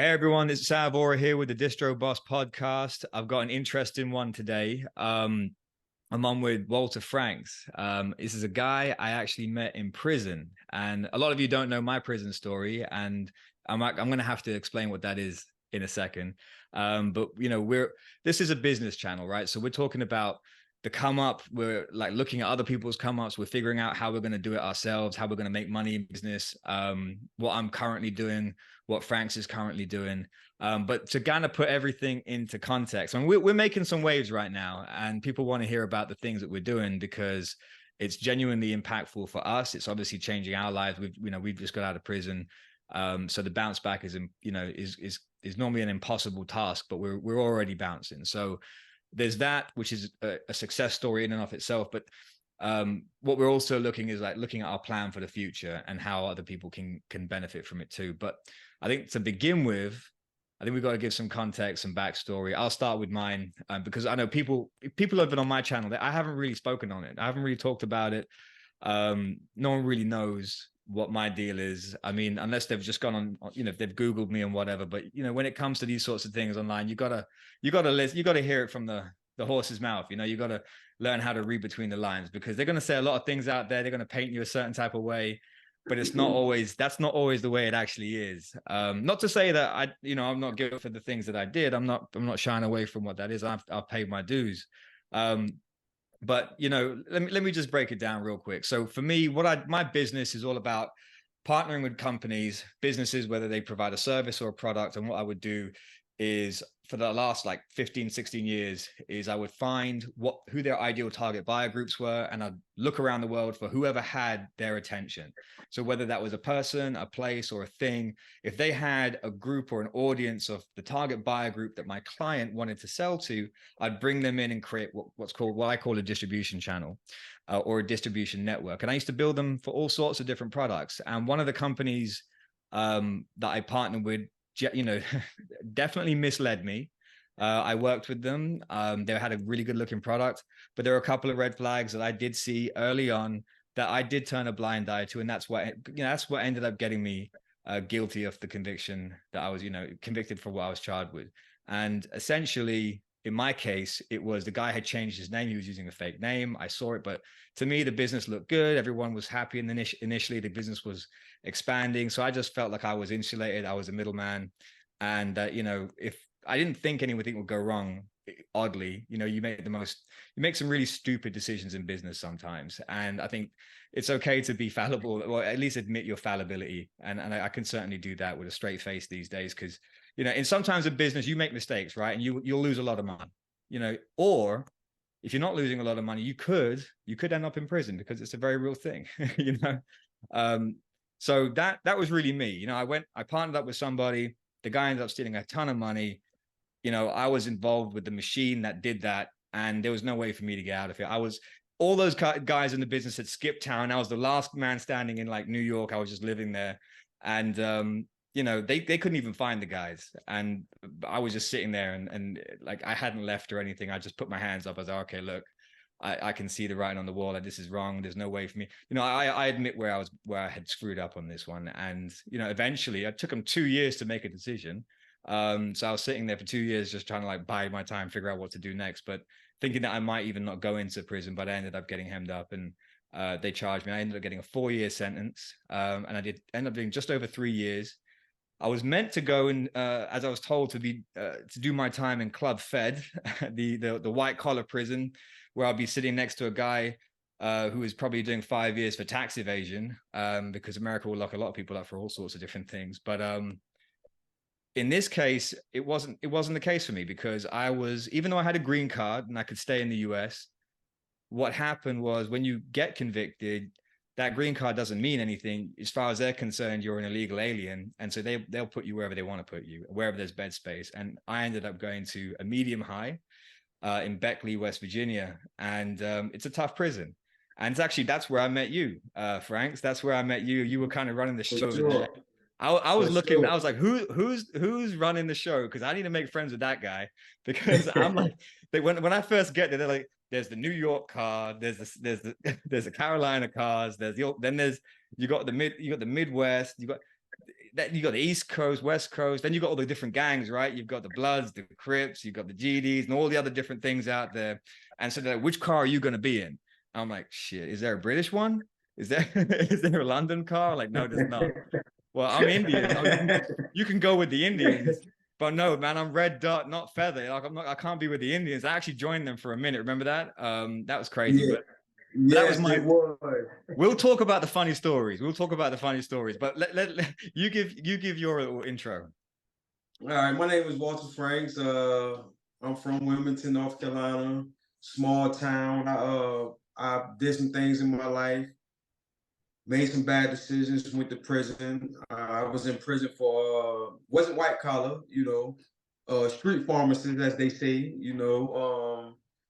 Hey everyone, it's Savora here with the Distro Boss Podcast. I've got an interesting one today. I'm on with Walter Franks. This is a guy I actually met in prison, and a lot of you don't know my prison story, and I'm going to have to explain what that is in a second. But this is a business channel, right? So we're talking about the come up. We're like looking at other people's come ups. We're figuring out how we're going to do it ourselves, how we're going to make money in business. What I'm currently doing, what Franks is currently doing. But to kind of put everything into context, I mean, we're making some waves right now, and people want to hear about the things that we're doing because it's genuinely impactful for us. It's obviously changing our lives. We've just got out of prison, so the bounce back is normally an impossible task, but we're already bouncing. So there's that, which is a success story in and of itself. But what we're also looking at our plan for the future and how other people can benefit from it too. But I think to begin with, I think we've got to give some context, some backstory. I'll start with mine because I know people have been on my channel. I haven't really spoken on it. I haven't really talked about it. No one really knows what my deal is. I mean, unless they've just gone on, if they've Googled me and whatever. But when it comes to these sorts of things online, you gotta listen, you gotta hear it from the horse's mouth. You gotta learn how to read between the lines, because they're gonna say a lot of things out there. They're gonna paint you a certain type of way, but that's not always the way it actually is. Not to say that I'm not guilty for the things that I did. I'm not shying away from what that is. I've paid my dues. But let me just break it down real quick. So for me, my business is all about partnering with companies, businesses, whether they provide a service or a product. And what I would do is, for the last like 15, 16 years, is I would find who their ideal target buyer groups were, and I'd look around the world for whoever had their attention. So whether that was a person, a place, or a thing, if they had a group or an audience of the target buyer group that my client wanted to sell to, I'd bring them in and create what I call a distribution channel or a distribution network. And I used to build them for all sorts of different products. And one of the companies that I partnered with, definitely misled me. I worked with them. They had a really good looking product, but there were a couple of red flags that I did see early on that I did turn a blind eye to. And that's what ended up getting me guilty of the conviction that I was, convicted for what I was charged with. And essentially, in my case, it was the guy had changed his name. He was using a fake name. I saw it, but to me, the business looked good. Everyone was happy. And initially the business was expanding. So I just felt like I was insulated. I was a middleman. And, if I didn't think anything would go wrong, oddly, you make some really stupid decisions in business sometimes. And I think it's okay to be fallible, or at least admit your fallibility. And I can certainly do that with a straight face these days, because in sometimes in business, you make mistakes, right? And you'll lose a lot of money, or if you're not losing a lot of money, you could end up in prison, because it's a very real thing, So that was really me. I partnered up with somebody. The guy ended up stealing a ton of money. I was involved with the machine that did that, and there was no way for me to get out of it. All those guys in the business had skipped town. I was the last man standing in like New York. I was just living there. And, they couldn't even find the guys. And I was just sitting there and like, I hadn't left or anything. I just put my hands up. I was like, okay, look, I can see the writing on the wall. Like, this is wrong. There's no way for me. I admit where I had screwed up on this one. And, eventually it took them 2 years to make a decision. So I was sitting there for 2 years, just trying to like buy my time, figure out what to do next, but thinking that I might even not go into prison. But I ended up getting hemmed up, and they charged me. I ended up getting a 4-year sentence, and I did end up doing just over 3 years. I was meant to go in, as I was told, to do my time in Club Fed, the white collar prison, where I'll be sitting next to a guy who is probably doing 5 years for tax evasion, because America will lock a lot of people up for all sorts of different things. But in this case, it wasn't the case for me, because even though I had a green card and I could stay in the US, what happened was, when you get convicted, that green card doesn't mean anything. As far as they're concerned, you're an illegal alien. And so they'll put you wherever they want to put you, wherever there's bed space. And I ended up going to a medium high in Beckley, West Virginia. And it's a tough prison. And that's where I met you, Franks. That's where I met you. You were kind of running the show there. I was looking, I was like, who's running the show? Because I need to make friends with that guy, because I'm like, when I first get there, they're like, there's the New York card, there's the Carolina cards, you got the Midwest, that you got the East Coast, West Coast, then you got all the different gangs, right? You've got the Bloods, the Crips, you've got the GDs, and all the other different things out there. And so they're like, which car are you going to be in? I'm like, shit, is there a British one? Is there is there a London car? Like, no, there's not. Well, I'm Indian. Oh, you can go with the Indians. But no, man, I'm red dot, not feather. Like I can't be with the Indians. I actually joined them for a minute. Remember that? That was crazy. Yeah. But that was Yes, it was. We'll talk about the funny stories. We'll talk about the funny stories. But let you give your little intro. All right, my name is Walter Franks. I'm from Wilmington, North Carolina, small town. I did some things in my life, made some bad decisions, went to prison. I was in prison for wasn't white collar, street pharmacist, as they say,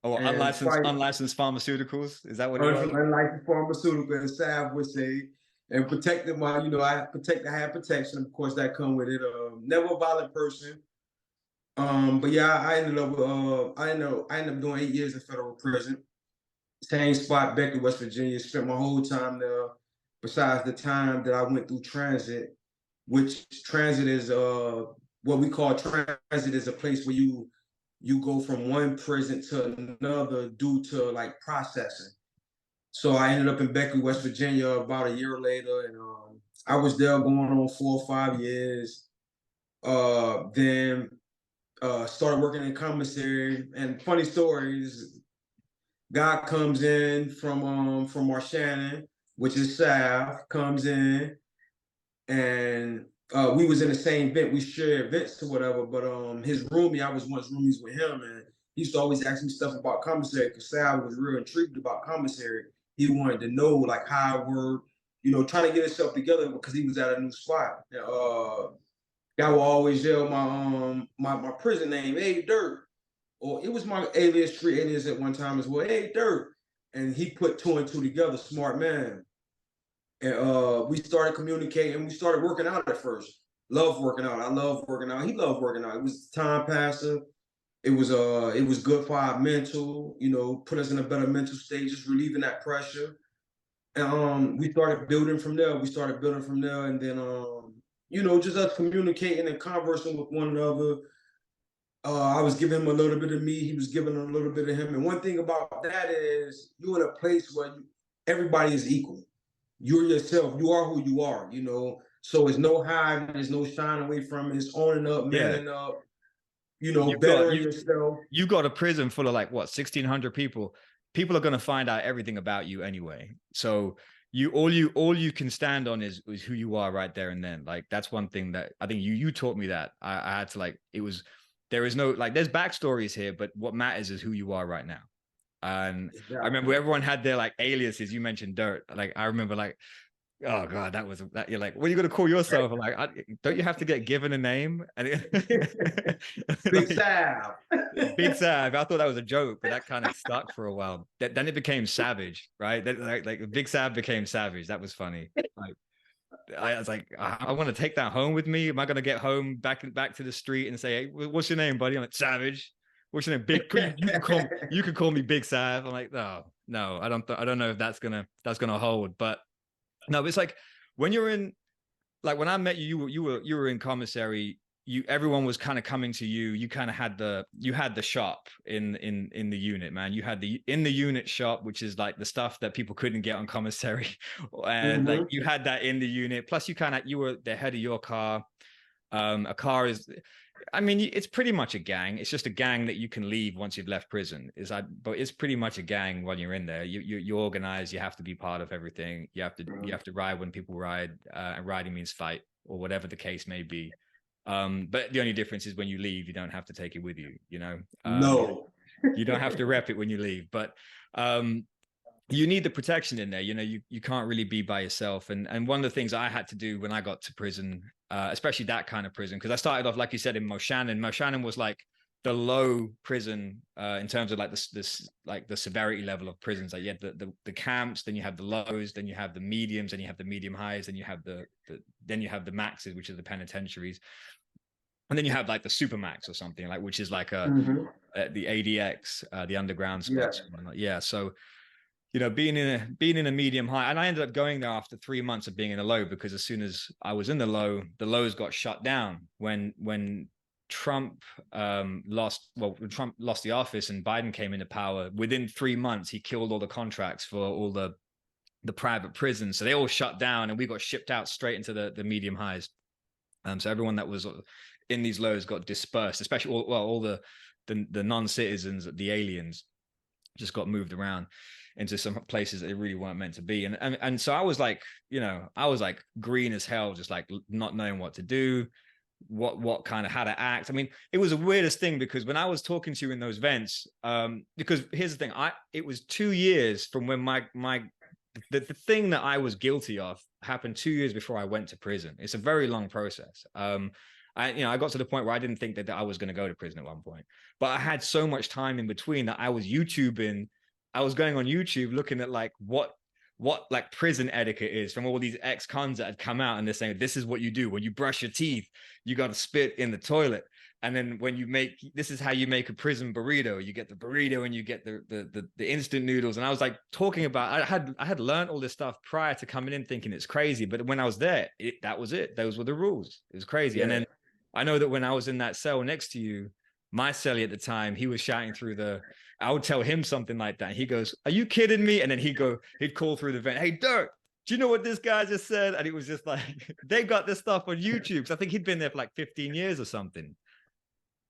Unlicensed pharmaceuticals. Is that what it was? Unlicensed pharmaceutical, and Sav would say, and protected I had protection. Of course, that come with it. Never a violent person. But yeah, I ended up doing 8 years in federal prison. Same spot, Beckley, West Virginia. Spent my whole time there, besides the time that I went through transit, which transit is what we call transit is a place where you go from one prison to another due to like processing. So I ended up in Beckley, West Virginia about a year later, and I was there going on 4 or 5 years. Then started working in commissary. And funny stories, guy comes in from Marshannon, which is Sav, comes in, and we was in the same vent. We shared vents or whatever, but his roomie, I was once roomies with him, and he used to always ask me stuff about commissary because Sav was real intrigued about commissary. He wanted to know like how I worked, trying to get himself together because he was at a new spot. Guy will always yell my prison name, hey Dirt. Or it was my street alias at one time as well, hey Dirt. And he put 2 and 2 together, smart man. And we started communicating. We started working out at first. Loved working out. I loved working out. He loved working out. It was time passer. It was good for our mental, put us in a better mental state, just relieving that pressure. And we started building from there. And then just us communicating and conversing with one another. I was giving him a little bit of me. He was giving a little bit of him. And one thing about that is you're in a place where everybody is equal. You're yourself. You are who you are, So it's no hiding. There's no shying away from it. It's owning up, manning up, bettering yourself. You got a prison full of like, what, 1,600 people. People are going to find out everything about you anyway. So all you can stand on is who you are right there and then. Like, that's one thing that I think you taught me that I had to like, there is no, like, there's backstories here, but what matters is who you are right now. And exactly. I remember everyone had their like aliases. You mentioned Dirt. Like, I remember like, oh God, that you're like, what are you going to call yourself? I'm like, don't you have to get given a name? And Big Sav. Big Sav. I thought that was a joke, but that kind of stuck for a while. Then it became Savage, right? Like Big Sav became Savage. That was funny. Like, I was like, I want to take that home with me. Am I going to get home back to the street and say, hey, what's your name, buddy? I'm like, Savage. What's your name? Big. You could call me Big Sav. I'm like, no, I don't know if that's gonna hold. But no, it's like when you're in, like when I met you, you were in commissary. Everyone was kind of coming to you. You kind of had the shop in the unit, man. You had the unit shop, which is like the stuff that people couldn't get on commissary, and like you had that in the unit. Plus, you were the head of your car. A car is, I mean, it's pretty much a gang. It's just a gang that you can leave once you've left prison. But it's pretty much a gang while you're in there. You organize. You have to be part of everything. You have to ride when people ride. And riding means fight or whatever the case may be. But the only difference is when you leave, you don't have to take it with you. No, you don't have to rep it when you leave. But you need the protection in there. You can't really be by yourself. And one of the things I had to do when I got to prison, especially that kind of prison, because I started off, like you said, in Moshannon. Moshannon was like the low prison in terms of like this like the severity level of prisons. Like you had the camps, then you have the lows, then you have the mediums, then you have the medium highs, then you have then you have the maxes, which are the penitentiaries. And then you have like the supermax or something, like, which is like the ADX, the underground spots. Yeah. So being in a medium high, and I ended up going there after 3 months of being in a low, because as soon as I was in the lows got shut down when Trump Trump lost the office and Biden came into power. Within 3 months, he killed all the contracts for all the private prisons, so they all shut down, and we got shipped out straight into the medium highs. So everyone that was in these lows got dispersed, especially all the non-citizens, the aliens, just got moved around into some places that they really weren't meant to be. And so I was like, I was like green as hell, just like not knowing what to do, what kind of how to act. I mean, it was the weirdest thing, because when I was talking to you in those vents, because here's the thing, it was 2 years from when the thing that I was guilty of happened 2 years before I went to prison. It's a very long process. I got to the point where I didn't think that I was going to go to prison at one point, but I had so much time in between that I was YouTubing. I was going on YouTube looking at like what like prison etiquette is from all these ex-cons that had come out, and they're saying, this is what you do when you brush your teeth, you got to spit in the toilet. And then when this is how you make a prison burrito. You get the burrito and you get the instant noodles. And I was like talking about, I had learned all this stuff prior to coming in, thinking it's crazy. But when I was there, that was it. Those were the rules. It was crazy. Yeah. And then I know that when I was in that cell next to you, my cellie at the time, he was shouting through I would tell him something like that. He goes, "Are you kidding me?" And then he'd call through the vent, "Hey, Dirk, do you know what this guy just said?" And it was just like, they got this stuff on YouTube. So I think he'd been there for like 15 years or something.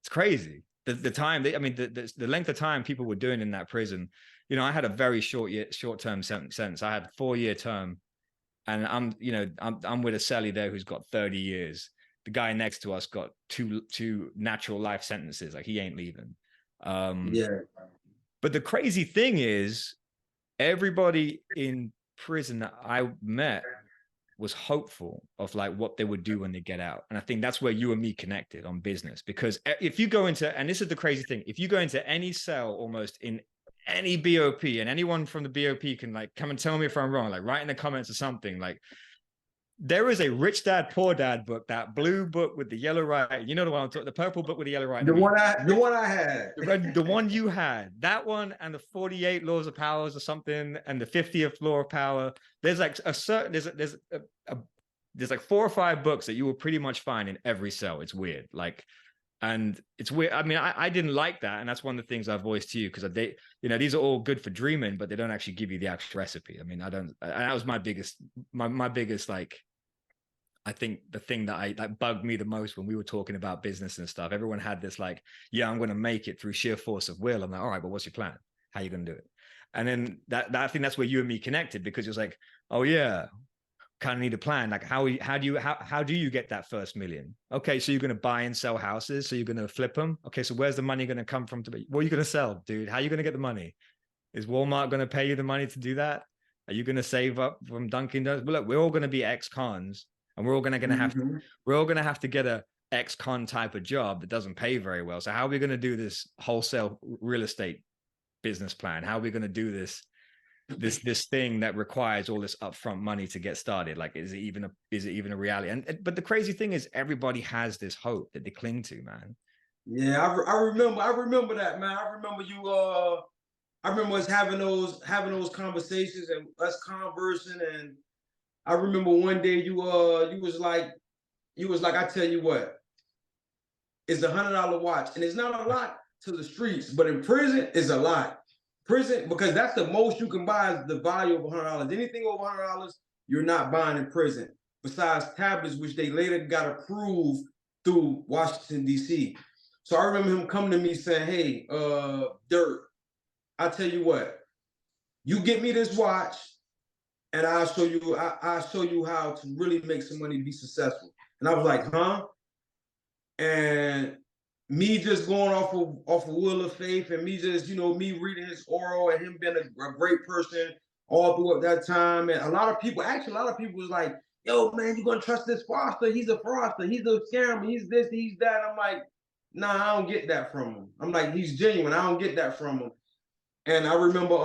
It's crazy. The time, the length of time people were doing in that prison. I had a very short-term sentence. I had 4-year term, and I'm with a cellie there who's got 30 years. The guy next to us got two natural life sentences. Like, he ain't leaving. But the crazy thing is, everybody in prison that I met was hopeful of like what they would do when they get out. And I think that's where you and me connected on business, because if you go into, and this is the crazy thing, if you go into any cell almost in any BOP, and anyone from the BOP can like come and tell me if I'm wrong, like write in the comments or something, like there is a Rich Dad Poor Dad book, that blue book with the yellow writing. You know the one I'm talking, the purple book with the yellow writing. The one I had. The one you had. That one, and the 48 Laws of Powers or something, and the 50th Law of Power. There's like there's like 4 or 5 books that you will pretty much find in every cell. It's weird. Like, and it's weird. I mean, I didn't like that, and that's one of the things I voiced to you, because these are all good for dreaming, but they don't actually give you the actual recipe. I mean, that was my biggest like, I think the thing that bugged me the most when we were talking about business and stuff. Everyone had this like, yeah, I'm going to make it through sheer force of will. I'm like, all right, but what's your plan? How are you going to do it? And then I think that's where you and me connected, because it was like, oh yeah, kind of need a plan. Like, how do you get that first million? Okay, so you're going to buy and sell houses. So you're going to flip them. Okay, so where's the money going to come from? What are you going to sell, dude? How are you going to get the money? Is Walmart going to pay you the money to do that? Are you going to save up from Dunkin' Donuts? But look, we're all going to be ex-cons. And we're all going to have to get a ex-con type of job that doesn't pay very well. So how are we going to do this wholesale real estate business plan? How are we going to do this thing that requires all this upfront money to get started? Like, is it even a reality? But the crazy thing is, everybody has this hope that they cling to, man. Yeah, I remember that, man. I remember you. I remember us having those conversations and us conversing. And I remember one day you was like, I tell you what, it's $100 watch, and it's not a lot to the streets, but in prison it's a lot. Prison, because that's the most you can buy, is the value of $100. Anything over $100, you're not buying in prison. Besides tablets, which they later got approved through Washington, D.C. So I remember him coming to me saying, "Hey, Dirk, I tell you what, you get me this watch, and I'll show you how to really make some money, be successful." And I was like, huh? And me just going off of Will of Faith, and me just, me reading his oral, and him being a great person all throughout that time. And a lot of people was like, "Yo, man, you gonna trust this fraudster? He's a fraudster. He's a scammer. He's this, he's that." And I'm like, nah, I don't get that from him. I'm like, he's genuine. I don't get that from him. And I remember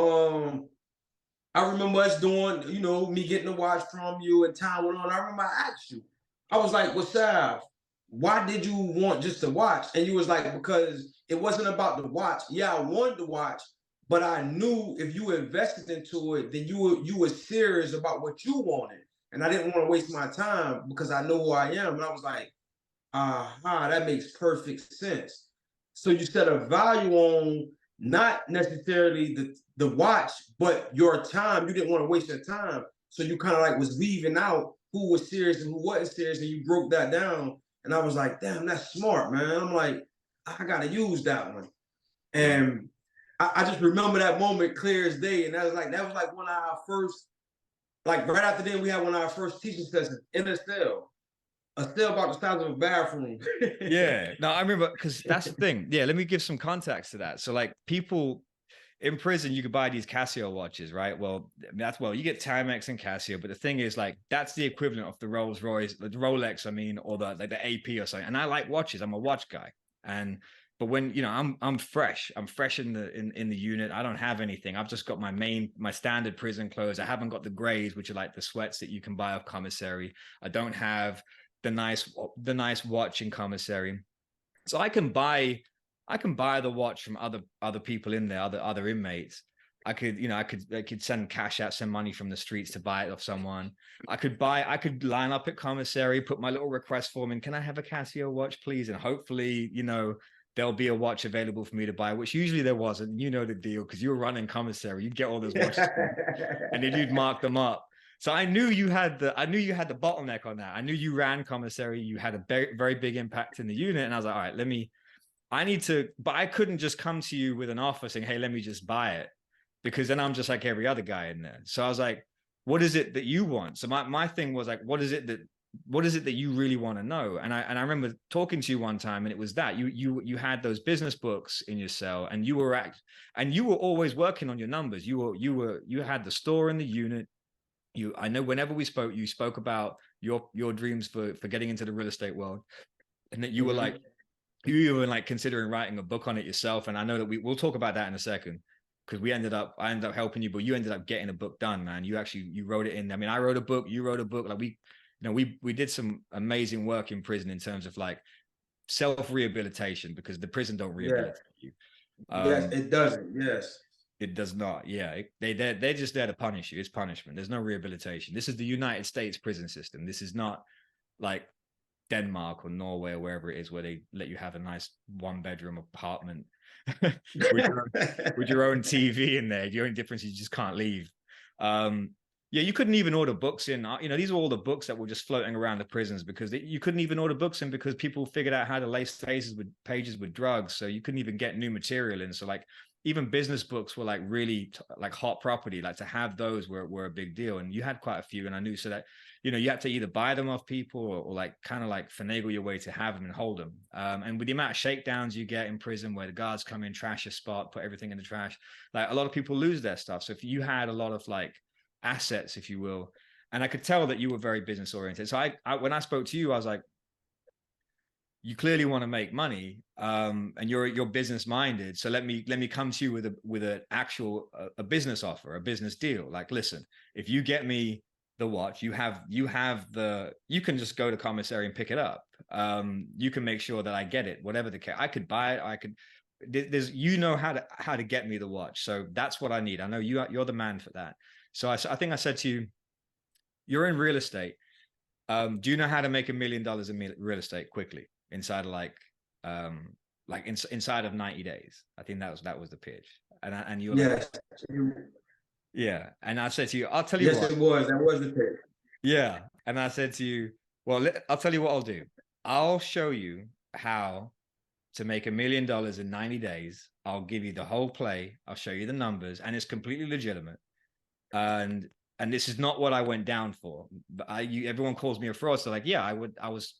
us doing, me getting a watch from you, and time went on. I remember I asked you, I was like, "Well, Sav, why did you want just to watch?" And you was like, "Because it wasn't about the watch. Yeah, I wanted to watch, But I knew if you invested into it, then you were serious about what you wanted. And I didn't want to waste my time because I know who I am. And I was like, aha, that makes perfect sense. So you set a value on not necessarily the watch, but your time. You didn't want to waste your time. So you kind of like was leaving out who was serious and who wasn't serious, and you broke that down. And I was like, damn, that's smart, man. I'm like, I gotta use that one. Right. And I just remember that moment clear as day. And that was like one of our first, like right after then we had one of our first teaching sessions in a cell about the size of a bathroom. Yeah. No, I remember, because that's the thing. Yeah, let me give some context to that. So like people in prison, you could buy these Casio watches, right? Well, you get Timex and Casio, but the thing is, like, that's the equivalent of the Rolls Royce, the Rolex, I mean, or the AP or something. And I like watches. I'm a watch guy. And but when I'm fresh. I'm fresh in the unit. I don't have anything. I've just got my standard prison clothes. I haven't got the grays, which are like the sweats that you can buy off commissary. I don't have the nice watch in commissary. So I can buy the watch from other people in there, other inmates. I could send cash out, send money from the streets to buy it off someone. I could line up at commissary, put my little request form in. Can I have a Casio watch, please? And hopefully, there'll be a watch available for me to buy, which usually there wasn't. You know the deal, because you were running commissary. You'd get all those watches and then you'd mark them up. So I knew you had the bottleneck on that. I knew you ran commissary. You had a very, very big impact in the unit. And I was like, all right, I need to, but I couldn't just come to you with an offer saying, hey, let me just buy it, because then I'm just like every other guy in there. So I was like, what is it that you want? So my thing was like, what is it that you really want to know? And I remember talking to you one time, and it was that you had those business books in your cell, and you were always working on your numbers. You had the store in the unit. I know whenever we spoke, you spoke about your dreams for getting into the real estate world, and that you were like, you were like considering writing a book on it yourself. And I know that we'll talk about that in a second, because I ended up helping you, but you ended up getting a book done, man. You wrote it in. I mean, I wrote a book, you wrote a book. Like we did some amazing work in prison in terms of like self-rehabilitation, because the prison don't Yeah. rehabilitate you. Yes, it doesn't. Yes. It does not. Yeah, they're just there to punish you. It's punishment. There's no rehabilitation. This is the United States prison system. This is not like Denmark or Norway or wherever it is, where they let you have a nice 1-bedroom apartment with your own TV in there. The only difference is you just can't leave. Yeah, you couldn't even order books in. These are all the books that were just floating around the prisons, because you couldn't even order books in, because people figured out how to lace pages with drugs. So you couldn't even get new material in. So like even business books were like really like hot property. Like to have those were a big deal. And you had quite a few. And I knew, so that you had to either buy them off people, or like kind of like finagle your way to have them and hold them. And with the amount of shakedowns you get in prison, where the guards come in, trash your spot, put everything in the trash, like a lot of people lose their stuff. So if you had a lot of like assets, if you will, and I could tell that you were very business oriented. So I when I spoke to you, I was like, you clearly want to make money, and you're business minded. So let me come to you with an actual a business offer, a business deal. Like, listen, if you get me the watch, you can just go to commissary and pick it up. You can make sure that I get it, whatever the case. I could buy it. There's how to get me the watch. So that's what I need. I know you're the man for that. So I think I said to you, you're in real estate. Do you know how to make $1 million in real estate quickly inside of inside of 90 days? I think that was the pitch. And you were Yes. like, yeah. And I said to you, I'll tell you Yes, what. it was. That was the pick. Yeah. And I said to you, well, I'll tell you what I'll do. I'll show you how to make $1 million in 90 days. I'll give you the whole play. I'll show you the numbers, and it's completely legitimate. And this is not what I went down for. But everyone calls me a fraud. So like, yeah, I was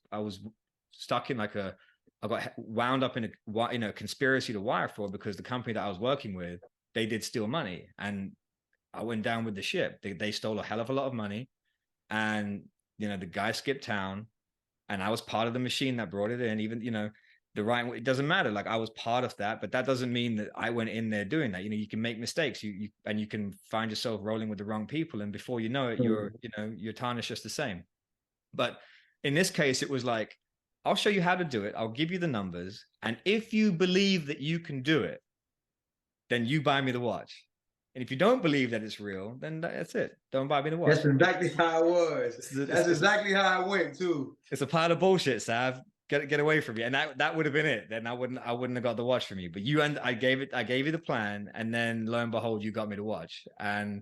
stuck in I got wound up in a conspiracy to wire fraud, because the company that I was working with, they did steal money, and I went down with the ship. They stole a hell of a lot of money, and the guy skipped town, and I was part of the machine that brought it in. Even it doesn't matter. Like, I was part of that, but that doesn't mean that I went in there doing that. You can make mistakes. And you can find yourself rolling with the wrong people, and before you know it, you're tarnished just the same. But in this case, it was like, I'll show you how to do it. I'll give you the numbers, and if you believe that you can do it, then you buy me the watch. And if you don't believe that it's real, then that's it. Don't buy me the watch. That's exactly how it was. That's exactly how it went too. It's a pile of bullshit, Sav. Get away from me. And that would have been it. Then I wouldn't have got the watch from you. But I gave you the plan, and then lo and behold, you got me the watch. And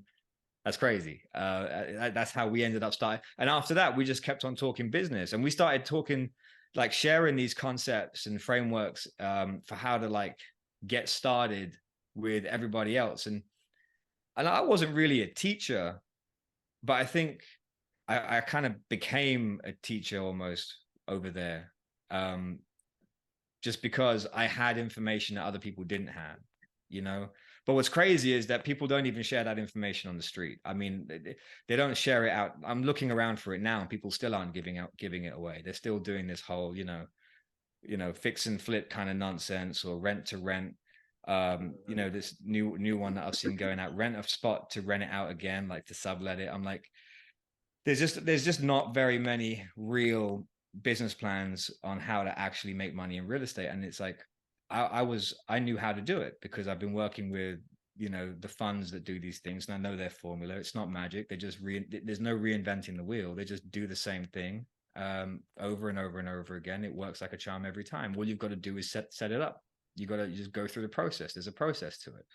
that's crazy. That's how we ended up starting. And after that, we just kept on talking business, and we started talking, like sharing these concepts and frameworks for how to like get started with everybody else. And I wasn't really a teacher, but I think I kind of became a teacher almost over there, just because I had information that other people didn't have, you know. But what's crazy is that people don't even share that information on the street. I mean, they don't share it out. I'm looking around for it now, and people still aren't giving it away. They're still doing this whole, fix and flip kind of nonsense, or rent to rent. This new one that I've seen going out, rent a spot to rent it out again, like to sublet it. I'm like, there's just not very many real business plans on how to actually make money in real estate. And it's like, I knew how to do it because I've been working with, the funds that do these things, and I know their formula. It's not magic. They just there's no reinventing the wheel. They just do the same thing over and over and over again. It works like a charm every time. All you've got to do is set it up. You just go through the process. There's a process to it.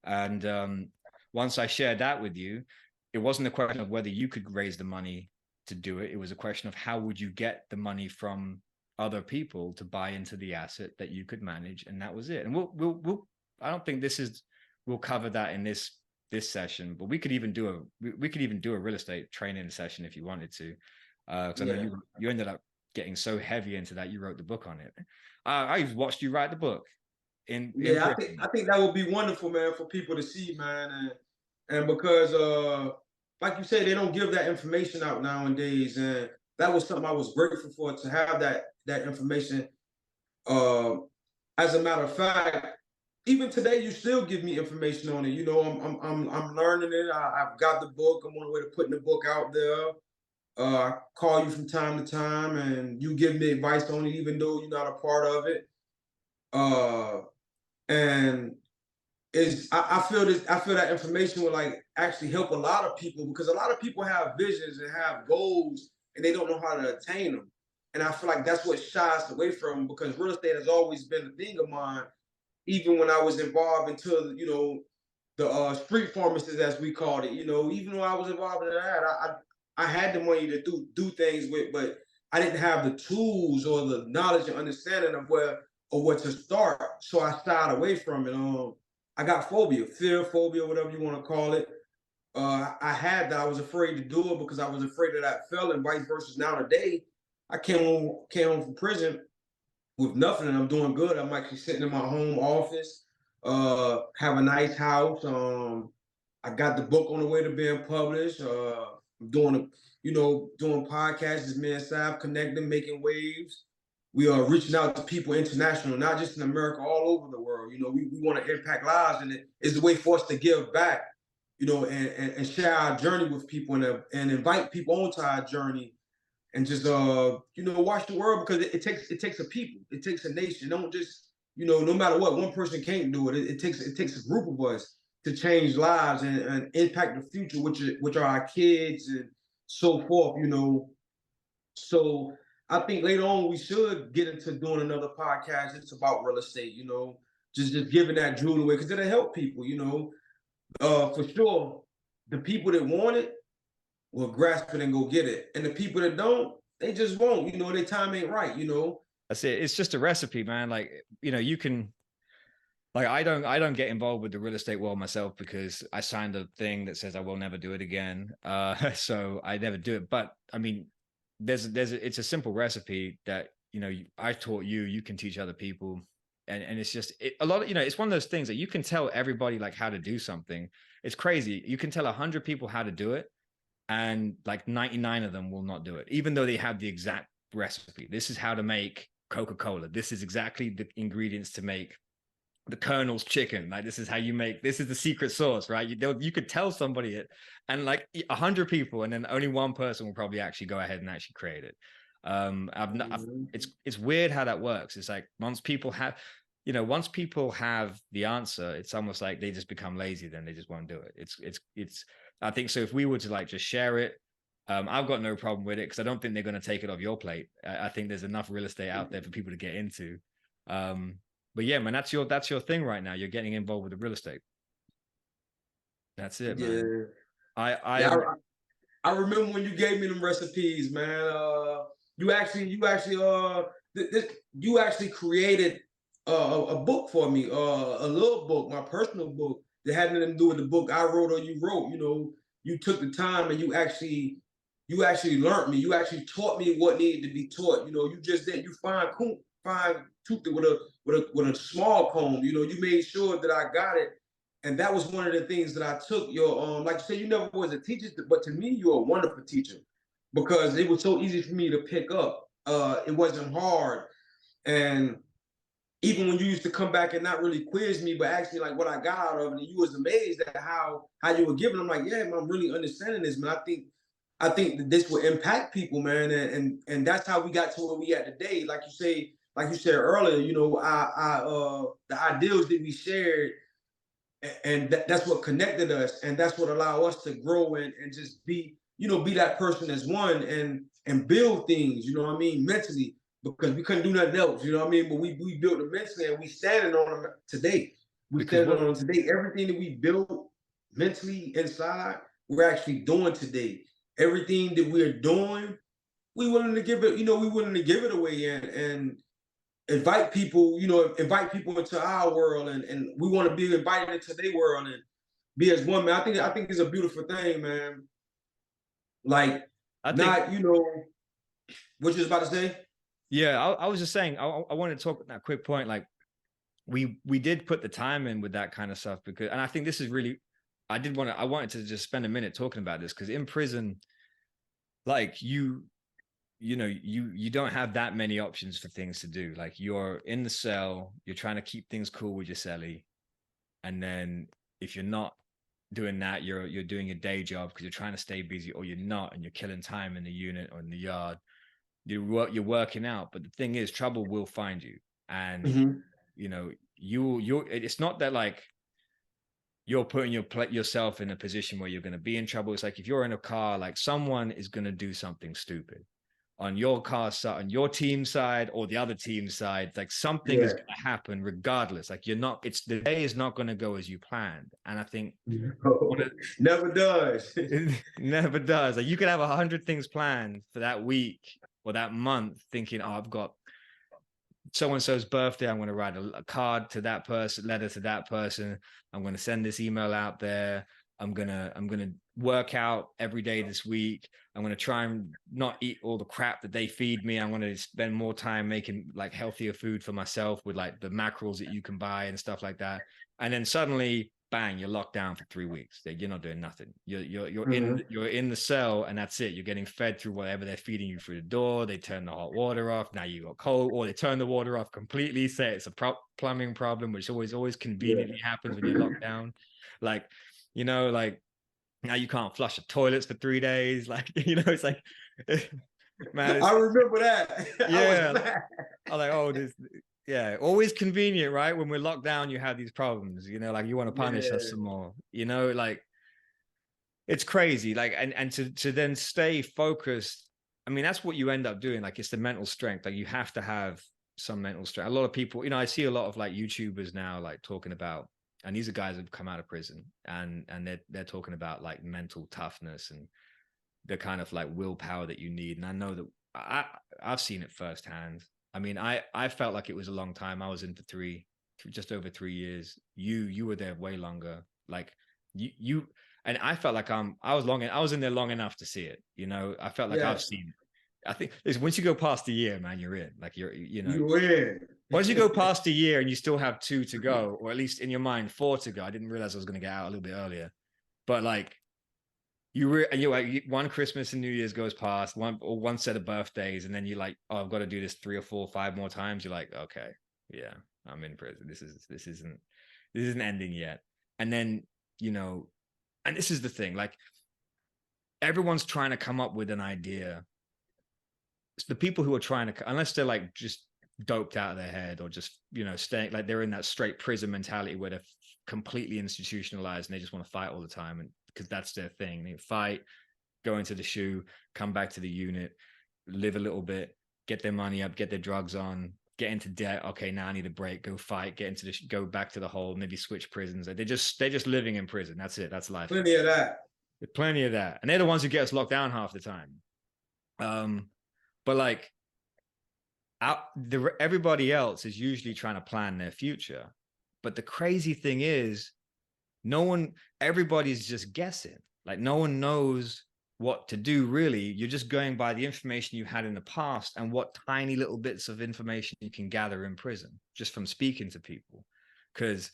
And once I shared that with you, it wasn't a question of whether you could raise the money to do it. It was a question of how would you get the money from other people to buy into the asset that you could manage, and that was it. And we'll I don't think we'll cover that in this session, but we could even do a real estate training session if you wanted to. Because I know you ended up getting so heavy into that, you wrote the book on it. I watched you write the book. I think that would be wonderful, man, for people to see, man, and because like you said, they don't give that information out nowadays, and that was something I was grateful for, to have that information. As a matter of fact, even today, you still give me information on it. I'm learning it. I've got the book. I'm on the way to putting the book out there. I call you from time to time, and you give me advice on it, even though you're not a part of it. And I feel that information will like actually help a lot of people, because a lot of people have visions and have goals, and they don't know how to attain them. And I feel like that's what shies us away from, because real estate has always been a thing of mine, even when I was involved into the street pharmacists, as we called it. Even though I was involved in that, I had the money to do things with, but I didn't have the tools or the knowledge and understanding of where to start. So I shied away from it. I got fear phobia, whatever you want to call it. I had that. I was afraid to do it because I was afraid of that failing, vice versa. Now today, I came home from prison with nothing, and I'm doing good. I'm actually sitting in my home office, have a nice house. I got the book on the way to being published. I'm doing podcasts, me and Sav connecting, making waves. We are reaching out to people international, not just in America, all over the world. We want to impact lives, and it is a way for us to give back, and share our journey with people, and invite people onto our journey, and just watch the world, because it takes a people, it takes a nation. Don't just no matter what, one person can't do it. It takes a group of us to change lives and impact the future, which are our kids and so forth. So I think later on we should get into doing another podcast. It's about real estate, just giving that jewel away, because it'll help people. For sure, the people that want it will grasp it and go get it, and the people that don't, they just won't. Their time ain't right. That's it. It's just a recipe, man. Like you can. Like I don't get involved with the real estate world myself, because I signed a thing that says I will never do it again. So I never do it. But I mean, it's a simple recipe that I taught you. You can teach other people, and it's just a lot of it's one of those things that you can tell everybody like how to do something. It's crazy. You can tell 100 people how to do it, and like 99 of them will not do it, even though they have the exact recipe. This is how to make Coca-Cola. This is exactly the ingredients to make the Colonel's chicken. Like, this is how you make, this is the secret sauce, right? You could tell somebody it, and like 100 people, and then only one person will probably actually go ahead and actually create it. It's weird how that works. It's like once people have, once people have the answer, it's almost like they just become lazy, then they just won't do it. It's I think so. If we were to like just share it, I've got no problem with it because I don't think they're going to take it off your plate. I think there's enough real estate out there for people to get into. But yeah, man, that's your thing right now. You're getting involved with the real estate. That's it, man. Yeah. I Yeah, I remember when you gave me them recipes, man. You actually created a book for me, a little book, my personal book that had nothing to do with the book I wrote or you wrote. You took the time and you actually learned me. You actually taught me what needed to be taught. You just did. You fine toothed it with a small comb. You made sure that I got it, and that was one of the things that I took your like you said, you never was a teacher, but to me you're a wonderful teacher because it was so easy for me to pick up. It wasn't hard, and even when you used to come back and not really quiz me, but ask me like what I got out of it, and you was amazed at how you were giving. I'm like, yeah, man, I'm really understanding this, man. I think that this will impact people, man, and that's how we got to where we at today. Like you said earlier, the ideals that we shared, and that's what connected us, and that's what allowed us to grow and just be that person as one and build things. You know what I mean, mentally, because we couldn't do nothing else. You know what I mean, but we built them mentally, and we standing on them today. We standing on them today. Everything that we built mentally inside, we're actually doing today. Everything that we're doing, we willing to give it. We willing to give it away and invite people, into our world, and we want to be invited into their world and be as one, man. I think it's a beautiful thing, man. Like, I think not, what you was about to say? yeah, I was just saying I wanted to talk that quick point. Like we did put the time in with that kind of stuff because, and I think this is really, I wanted to just spend a minute talking about this because in prison, like you don't have that many options for things to do. Like you're in the cell, you're trying to keep things cool with your cellie, and then if you're not doing that, you're doing your day job because you're trying to stay busy, or you're not, and you're killing time in the unit or in the yard. You're working out, but the thing is, trouble will find you, and Mm-hmm. It's not that like you're putting yourself in a position where you're going to be in trouble. It's like if you're in a car, like someone is going to do something stupid on your car side, on your team side, or the other team side. Like something is Yeah. going to happen regardless. Like the day is not going to go as you planned. And I think Never does. it never does. Like you could have 100 things planned for that week or that month, thinking, "Oh, I've got so and so's birthday. I'm going to write a card to that person, letter to that person. I'm going to send this email out there. I'm gonna work out every day this week. I'm gonna try and not eat all the crap that they feed me. I'm gonna spend more time making like healthier food for myself with like the mackerels that you can buy and stuff like that." And then suddenly, bang, you're locked down for 3 weeks. You're not doing nothing. You're in the cell, and that's it. You're getting fed through whatever they're feeding you through the door. They turn the hot water off. Now you got cold, or they turn the water off completely. Say it's a plumbing problem, which always conveniently happens when you're locked down. Like, like now you can't flush the toilets for 3 days. Like, it's like, man, I remember that. yeah. I was like, oh, yeah, always convenient, right? When we're locked down, you have these problems, like you want to punish us some more, like it's crazy. Like, and to then stay focused. I mean, that's what you end up doing. Like, it's the mental strength. Like, you have to have some mental strength. A lot of people, I see a lot of like YouTubers now, like talking about, and these are guys that have come out of prison, and they're talking about like mental toughness and the kind of like willpower that you need. And I know that I've seen it firsthand. I mean, I felt like it was a long time. I was in for just over 3 years. You were there way longer. Like you and I felt like I was in there long enough to see it. I felt like I've seen it. I think once you go past a year, man, you're in. Like You win. once you go past a year and you still have 2 to go, or at least in your mind 4 to go. I didn't realize I was going to get out a little bit earlier, but like one Christmas and New Year's goes past, one set of birthdays, and then you're like, oh, I've got to do this 3 or 4 or 5 more times. You're like, okay, yeah, I'm in prison. This isn't ending yet. And then and this is the thing, like everyone's trying to come up with an idea. It's the people who are trying to, unless they're like just doped out of their head, or just, you know, staying like they're in that straight prison mentality where they're completely institutionalized and they just want to fight all the time, and because that's their thing. They fight, go into the shoe, come back to the unit, live a little bit, get their money up, get their drugs on, get into debt. Okay, now I need a break. Go fight. Get into the go back to the hole. Maybe switch prisons. They're just living in prison. That's it. That's life. Plenty of that. There's plenty of that, and they're the ones who get us locked down half the time. But like, everybody else is usually trying to plan their future. But the crazy thing is, everybody's just guessing. Like, no one knows what to do, really. You're just going by the information you had in the past and what tiny little bits of information you can gather in prison just from speaking to people. Because,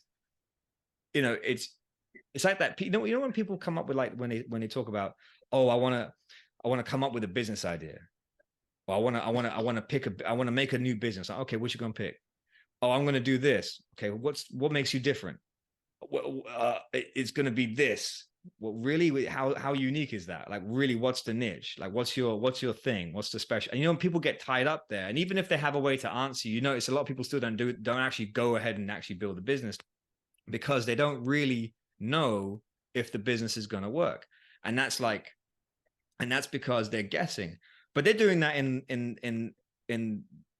you know, it's like that. You know when people come up with, like, when they talk about, oh, I want to come up with a business idea. Well, I want to make a new business. Okay, what you gonna pick? Oh, I'm gonna do this. Okay, what makes you different? It's gonna be this. Well, really, how unique is that? Like, really, what's the niche? Like, what's your thing? What's the special? And, you know, people get tied up there. And even if they have a way to answer, you notice a lot of people still don't actually go ahead and actually build a business because they don't really know if the business is gonna work. And that's because they're guessing. But they're doing that in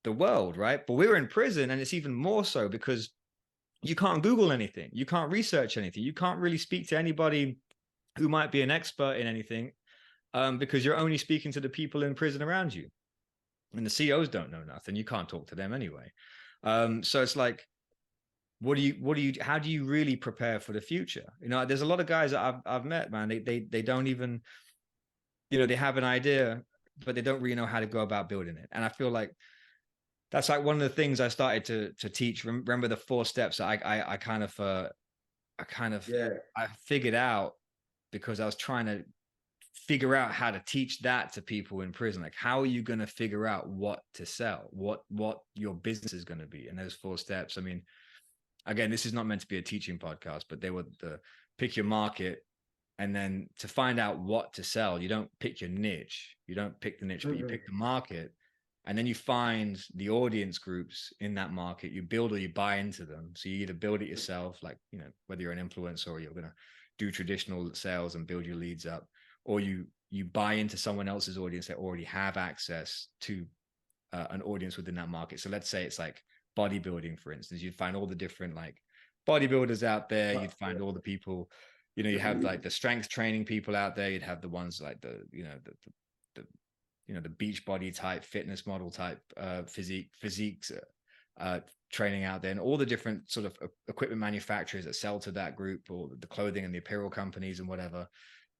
the world, right? But we're in prison, and it's even more so because you can't Google anything, you can't research anything, you can't really speak to anybody who might be an expert in anything, because you're only speaking to the people in prison around you, and the COs don't know nothing. You can't talk to them anyway. So it's like, how do you really prepare for the future? You know, there's a lot of guys that I've met, man. They don't even, you know, they have an idea, but they don't really know how to go about building it. And I feel like that's like one of the things I started to teach. Remember the 4 steps that I figured out, because I was trying to figure out how to teach that to people in prison. Like, how are you going to figure out what to sell, what your business is going to be? And those 4 steps, I mean, again, this is not meant to be a teaching podcast, but they were the pick your market. And then to find out what to sell, you don't pick your niche. You don't pick the niche, but you pick the market. And then you find the audience groups in that market. You build or you buy into them. So you either build it yourself, like, you know, whether you're an influencer or you're going to do traditional sales and build your leads up, or you buy into someone else's audience that already have access to an audience within that market. So let's say it's like bodybuilding, for instance. You'd find all the different, like, bodybuilders out there. You'd find all the people, you know, you have like the strength training people out there. You'd have the ones like the beach body type, fitness model type, physiques training out there, and all the different sort of equipment manufacturers that sell to that group, or the clothing and the apparel companies and whatever.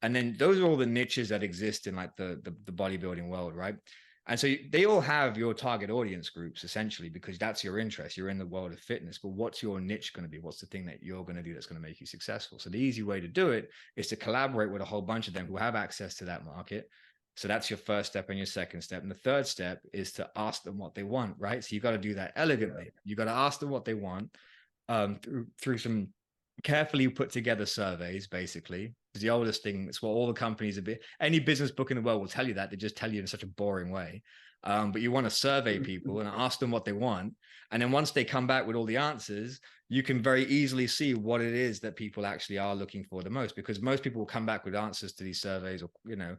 And then those are all the niches that exist in like the bodybuilding world, right? And so they all have your target audience groups, essentially, because that's your interest. You're in the world of fitness, but what's your niche going to be? What's the thing that you're going to do that's going to make you successful? So the easy way to do it is to collaborate with a whole bunch of them who have access to that market. So that's your first step and your second step. And the third step is to ask them what they want, right? So you got to do that elegantly. You got to ask them what they want, through some carefully put together surveys, basically. Because the oldest thing, it's what all the companies any business book in the world will tell you that. They just tell you in such a boring way. But you want to survey people and ask them what they want. And then once they come back with all the answers, you can very easily see what it is that people actually are looking for the most, because most people will come back with answers to these surveys, or, you know,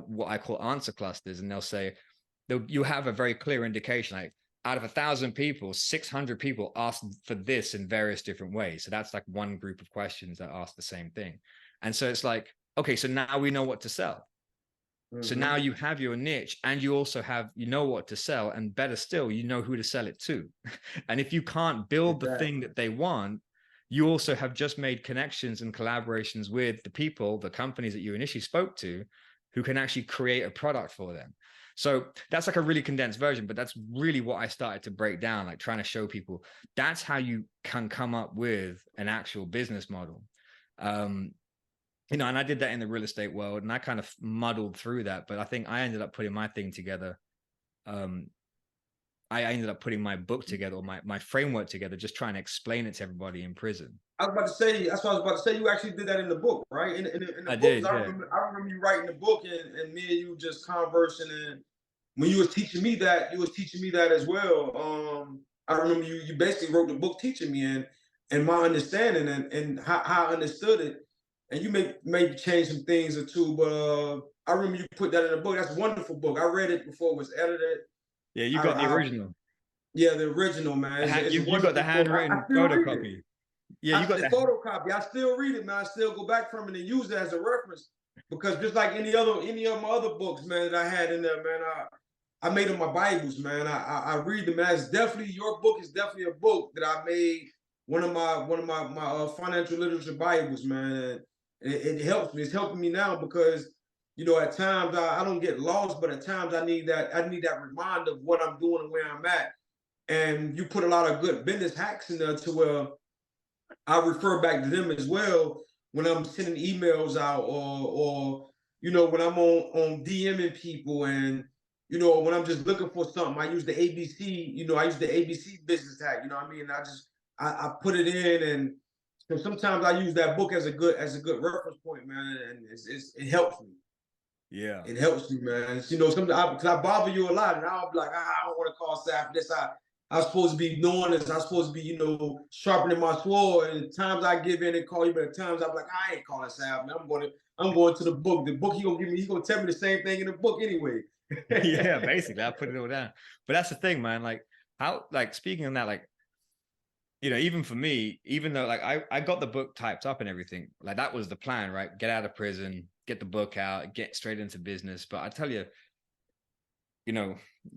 what I call answer clusters. And they'll say, you have a very clear indication, like, out of 1,000 people, 600 people asked for this in various different ways. So that's like one group of questions that ask the same thing. And so it's like, okay, so now we know what to sell. So now you have your niche, and you also you know what to sell, and better still, you know who to sell it to. And if you can't build the thing that they want, you also have just made connections and collaborations with the people, the companies that you initially spoke to, who can actually create a product for them. So that's like a really condensed version, but that's really what I started to break down, like trying to show people that's how you can come up with an actual business model. You know, and I did that in the real estate world, and I kind of muddled through that, but I think I ended up putting my thing together. I ended up putting my book together, or my framework together, just trying to explain it to everybody in prison. I was about to say, that's what I was about to say. You actually did that in the book, right? In the book, did, I remember you writing the book, and me and you just conversing, when you was teaching me that, you was teaching me that as well. I remember you basically wrote the book teaching me and my understanding and how I understood it. And you maybe change some things or two, but I remember you put that in the book. That's a wonderful book. I read it before it was edited. Yeah, you got the I original. Yeah, the original, man. It's a You got the wonderful book. I handwritten still read it. photocopy. Yeah, you got The the photocopy. I still read it, man. I still go back from it and use it as a reference because just like any of my other books, man, that I had in there, man, I made them my Bibles, man. I read them. Man. It's definitely your book is definitely a book that I made one of my financial literature Bibles, man. And it helps me. It's helping me now because at times I don't get lost, but at times I need that reminder of what I'm doing and where I'm at. And you put a lot of good business hacks in there to where I refer back to them as well when I'm sending emails out or when I'm on DMing people and when I'm just looking for something. I use the ABC, I use the ABC business hack, you know what I mean? I put it in and so sometimes I use that book as a good reference point, man, and it helps me. Yeah. It helps me, man. Sometimes because I bother you a lot, and I'll be like, I don't want to call staff this. I'm supposed to be knowing this. I'm supposed to be, sharpening my sword. And times I give in and call you, but at times I'm like, I ain't calling staff, man. I'm going to the book. The book he's gonna tell me the same thing in the book anyway. Yeah, basically, I put it all down. But that's the thing, man. Like speaking on that, like, even for me, even though like I got the book typed up and everything, like that was the plan, right? Get out of prison, get the book out, get straight into business. But I tell you,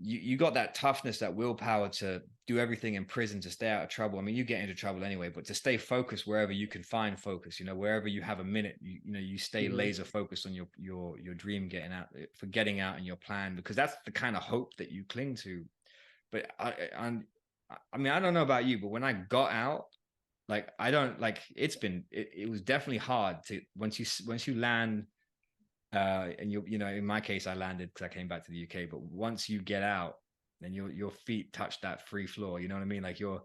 you got that toughness, that willpower to do everything in prison to stay out of trouble. I mean, you get into trouble anyway, but to stay focused wherever you can find focus, wherever you have a minute, you stay laser focused on your dream getting out and your plan, because that's the kind of hope that you cling to. But I mean, I don't know about you, but when I got out, like I don't like it was definitely hard to once you land and in my case I landed because I came back to the UK, but once you get out, then your feet touch that free floor, you know what I mean? Like you're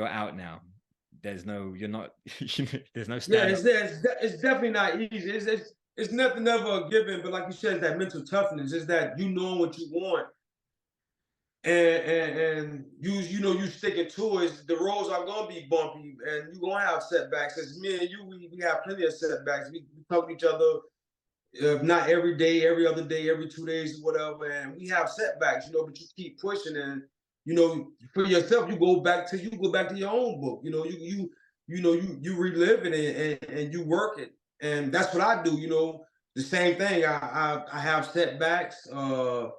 out now. There's no you're not there's no Yeah, stand up. it's definitely not easy. It's nothing ever a given, but like you said, that mental toughness is that you know what you want and you sticking to it. The roads are gonna be bumpy and you're gonna have setbacks. As me and you, we have plenty of setbacks. We talk to each other not every day, every other day, every 2 days or whatever, and we have setbacks, but you keep pushing and for yourself, you go back to your own book. You relive it and you work it. And that's what I do, the same thing. I have setbacks, I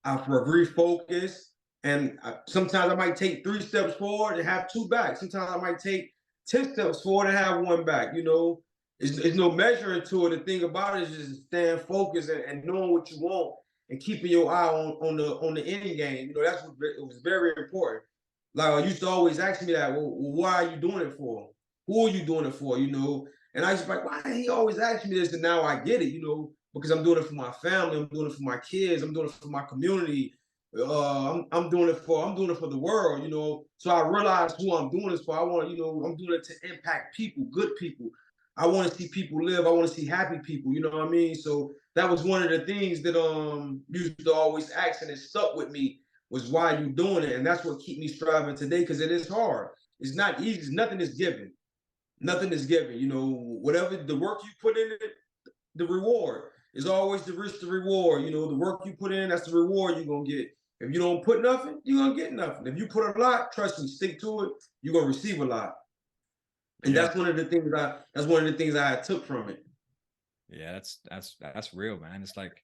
refocus. And sometimes I might take 3 steps forward and have 2 back. Sometimes I might take 10 steps forward and have 1 back. It's no measuring to it. The thing about it is just staying focused and knowing what you want and keeping your eye on the end game. That's what it was very important. Like I used to always ask me that, well, why are you doing it for? Who are you doing it for? And I used to be like, why he always ask me this? And now I get it, because I'm doing it for my family, I'm doing it for my kids, I'm doing it for my community. I'm doing it for the world, So I realized who I'm doing this for. I want, I'm doing it to impact people, good people. I want to see people live. I want to see happy people. You know what I mean? So that was one of the things that used to always ask, and it stuck with me, was why you doing it, and that's what keep me striving today, because it is hard. It's not easy. Nothing is given. Nothing is given. Whatever the work you put in it, the reward is always the risk to reward. The work you put in, that's the reward you're gonna get. If you don't put nothing, you're gonna get nothing. If you put a lot, trust me, stick to it, you're gonna receive a lot. And Yeah. that's one of the things I took from it. Yeah, that's real, man. It's like,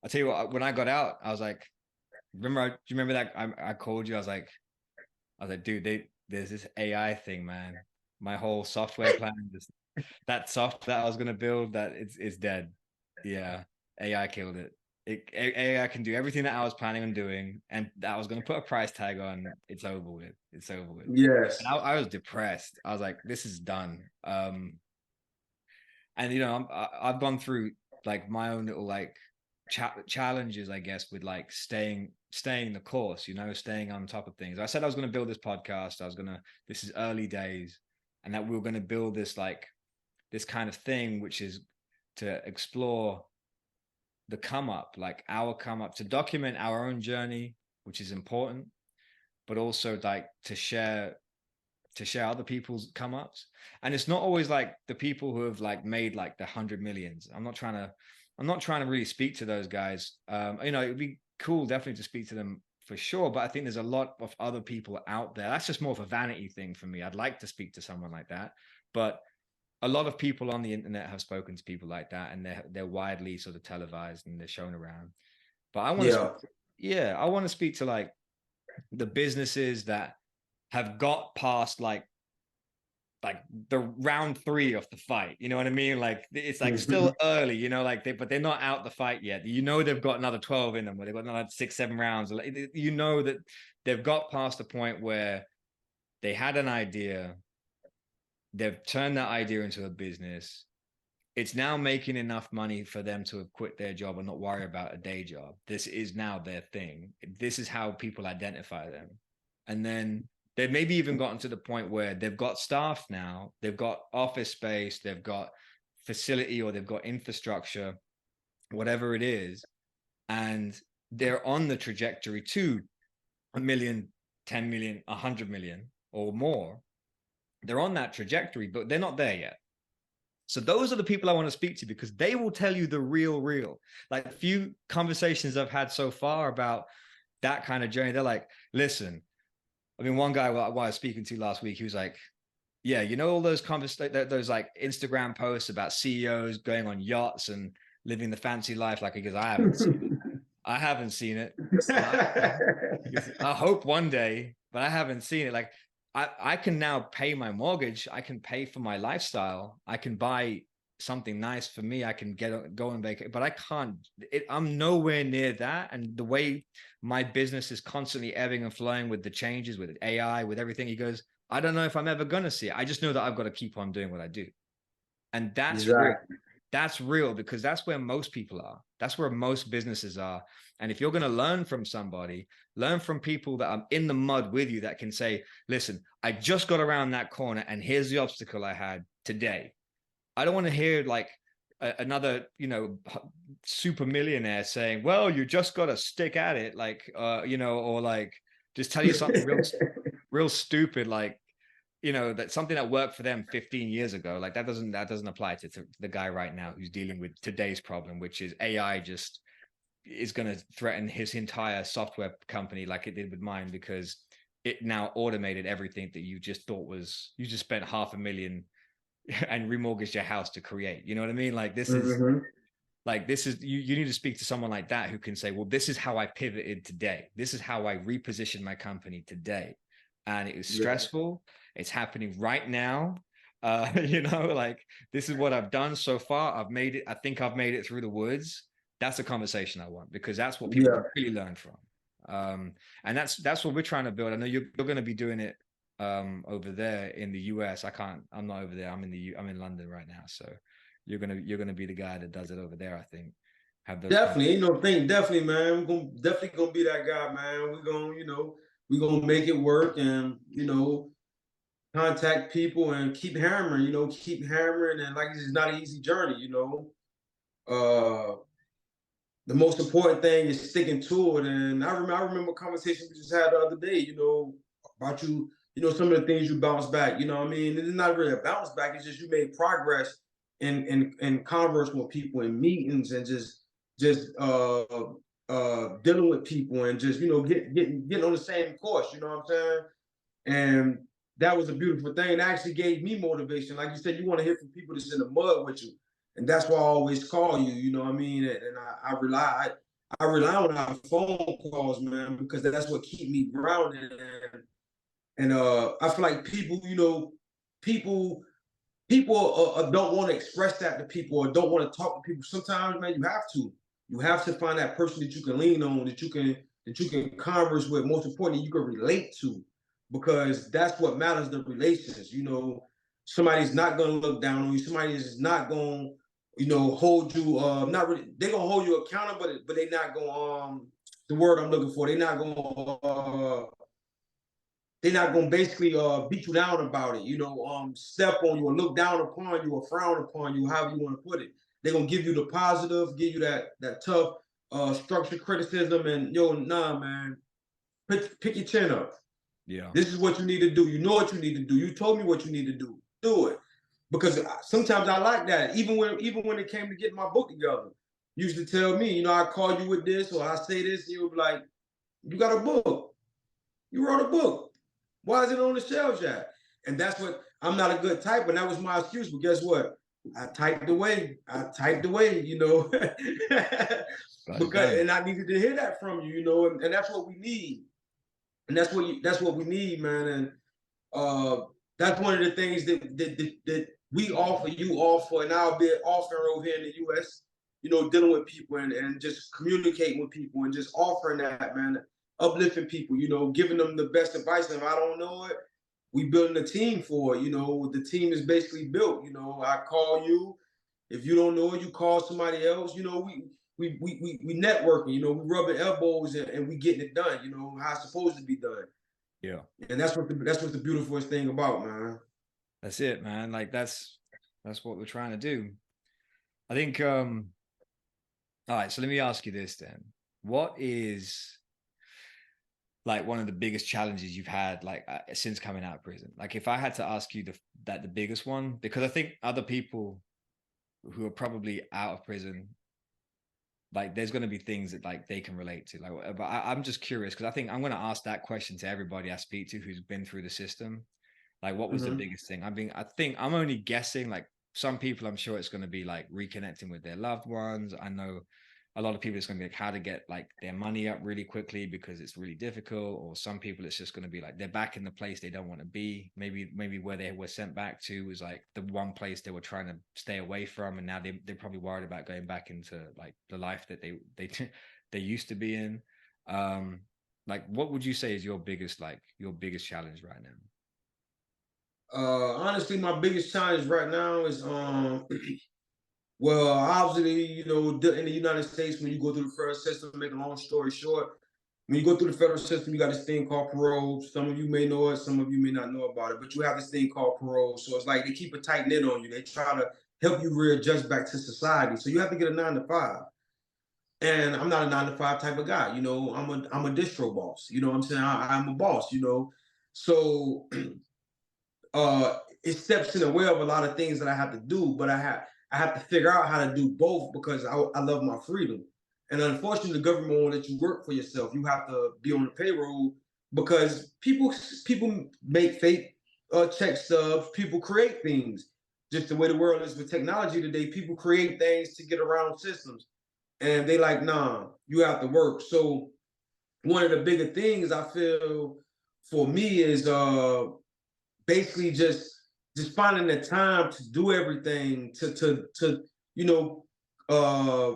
I tell you what, when I got out, I was like, do you remember that I called you? I was like, dude, there's this AI thing, man. My whole software plan, that software that I was gonna build, that it's dead. Yeah, AI killed it. AI can do everything that I was planning on doing, and that I was gonna put a price tag on. It's over with. It's over with. Yes. And I was depressed. I was like, this is done. And I've gone through like my own little like challenges, I guess, with like staying the course, staying on top of things. I said I was going to build this podcast. This is early days, and that we were going to build this kind of thing, which is to explore the come up, like our come up, to document our own journey, which is important, but also like to share other people's come ups. And it's not always like the people who have like made like the 100 millions. I'm not trying to really speak to those guys. You know, it'd be cool definitely to speak to them for sure, but I think there's a lot of other people out there. That's just more of a vanity thing for me. I'd like to speak to someone like that, but a lot of people on the internet have spoken to people like that, and they're widely sort of televised and they're shown around. But I want to Yeah. I want to speak to like the businesses that have got past like the round 3 of the fight. You know what I mean? Like it's like still early, you know, like but they're not out the fight yet. You know, they've got another 12 in them, where they've got another 6-7 rounds. You know that they've got past the point where they had an idea, they've turned that idea into a business. It's now making enough money for them to have quit their job and not worry about a day job. This is now their thing. This is how people identify them. And then they've maybe even gotten to the point where they've got staff now, they've got office space, they've got facility, or they've got infrastructure, whatever it is. And they're on the trajectory to 1 million, 10 million, 100 million or more. They're on that trajectory, but they're not there yet. So those are the people I want to speak to, because they will tell you the real. Like a few conversations I've had so far about that kind of journey, they're like, listen, I mean, one guy I was speaking to last week, he was like, yeah, you know, all those those like Instagram posts about CEOs going on yachts and living the fancy life. Like, he goes, I haven't seen it. I haven't seen it. I hope one day, but I haven't seen it. Like, I can now pay my mortgage. I can pay for my lifestyle. I can buy something nice for me. I can go on vacation, but I can't. I'm nowhere near that. And the way my business is constantly ebbing and flowing with the changes, with AI, with everything, he goes, I don't know if I'm ever going to see it. I just know that I've got to keep on doing what I do. And that's real. That's real, because that's where most people are. That's where most businesses are. And if you're going to learn from somebody, learn from people that are in the mud with you, that can say, listen, I just got around that corner and here's the obstacle I had today. I don't want to hear like another, you know, super millionaire saying, well, you just got to stick at it. Like, you know, or like just tell you something real stupid. Like, you know, that something that worked for them 15 years ago, like that doesn't apply to the guy right now who's dealing with today's problem, which is AI just is going to threaten his entire software company like it did with mine, because it now automated everything that you just thought was, you just spent $500,000 and remortgaged your house to create. You know what I mean? Like this is you need to speak to someone like that who can say, well, this is how I pivoted today. This is how I repositioned my company today. And it was stressful. It's happening right now. You know, like this is what I've done so far. I've made it. I think I've made it through the woods. That's a conversation I want, because that's what people can really learn from. And that's what we're trying to build. I know you're going to be doing it over there in the US. I'm not over there. I'm in London right now. So you're gonna be the guy that does it over there, I think. Have those Definitely, ain't no thing. Definitely, man. We're definitely gonna be that guy, man. We're gonna make it work, and contact people and keep hammering. Keep hammering, and like it's not an easy journey. The most important thing is sticking to it. And I remember a conversation we just had the other day. About some of the things you bounce back. You know what I mean? It's not really a bounce back. It's just you made progress in converse with people in meetings, and just dealing with people, and just getting on the same course. You know what I'm saying? And that was a beautiful thing. It actually gave me motivation. Like you said, you want to hear from people that's in the mud with you, and that's why I always call you. You know what I mean? And I rely on our phone calls, man, because that's what keep me grounded. And I feel like people don't want to express that to people, or don't want to talk to people. Sometimes, man, you have to find that person that you can lean on, that you can converse with. Most importantly, you can relate to, because that's what matters. The relations. Somebody's not going to look down on you. Somebody is not going hold you. Not really. They're gonna hold you accountable, but they're not going. The word I'm looking for. They're not gonna basically beat you down about it, step on you or look down upon you or frown upon you, however you want to put it. They're gonna give you the positive, give you that tough structured criticism, and yo, nah, man, pick your chin up. Yeah. This is what you need to do. You know what you need to do. You told me what you need to do. Do it. Because sometimes I like that. Even when it came to getting my book together, you used to tell me, I call you with this or I say this, and you'll be like, you got a book. You wrote a book. Why is it on the shelves yet? And that's what I'm not a good typer, and that was my excuse. But guess what? I typed away, because and I needed to hear that from you, and that's what we need. And that's what we need, man. And that's one of the things that we offer, you offer, and I'll be offering over here in the US, dealing with people and just communicating with people and just offering that, man, uplifting people, giving them the best advice. And if I don't know it, we building a team for it. The team is basically built. I call you. If you don't know it, you call somebody else. We networking, we rubbing elbows and we getting it done, how it's supposed to be done. Yeah. And that's what the beautifulest thing about, man. That's it, man. Like that's what we're trying to do. I think all right, so let me ask you this then. What is like one of the biggest challenges you've had since coming out of prison? Like if I had to ask you the biggest one, because I think other people who are probably out of prison, like there's going to be things that like they can relate to. But I'm just curious because I think I'm going to ask that question to everybody I speak to who's been through the system. Like what was the biggest thing? I think I'm only guessing, like some people, I'm sure it's going to be like reconnecting with their loved ones. I know a lot of people, it's going to be like how to get like their money up really quickly because it's really difficult. Or some people, it's just going to be like they're back in the place they don't want to be. Maybe where they were sent back to was like the one place they were trying to stay away from, and now they're probably worried about going back into like the life that they used to be in. Like what would you say is your biggest challenge right now? Honestly, my biggest challenge right now is well, obviously, in the United States, when you go through the federal system, make a long story short, when you go through the federal system, you got this thing called parole. Some of you may know it, some of you may not know about it, but you have this thing called parole. So it's like they keep a tight knit on you. They try to help you readjust back to society. So you have to get a 9 to 5. And I'm not a 9 to 5 type of guy. I'm a distro boss. You know what I'm saying? I'm a boss. So it steps in the way of a lot of things that I have to do, but I have to figure out how to do both because I love my freedom. And unfortunately, the government won't let you work for yourself. You have to be on the payroll because people make fake check stubs. People create things. Just the way the world is with technology today, people create things to get around systems, and they like, nah, you have to work. So one of the bigger things I feel for me is basically just finding the time to do everything to you know uh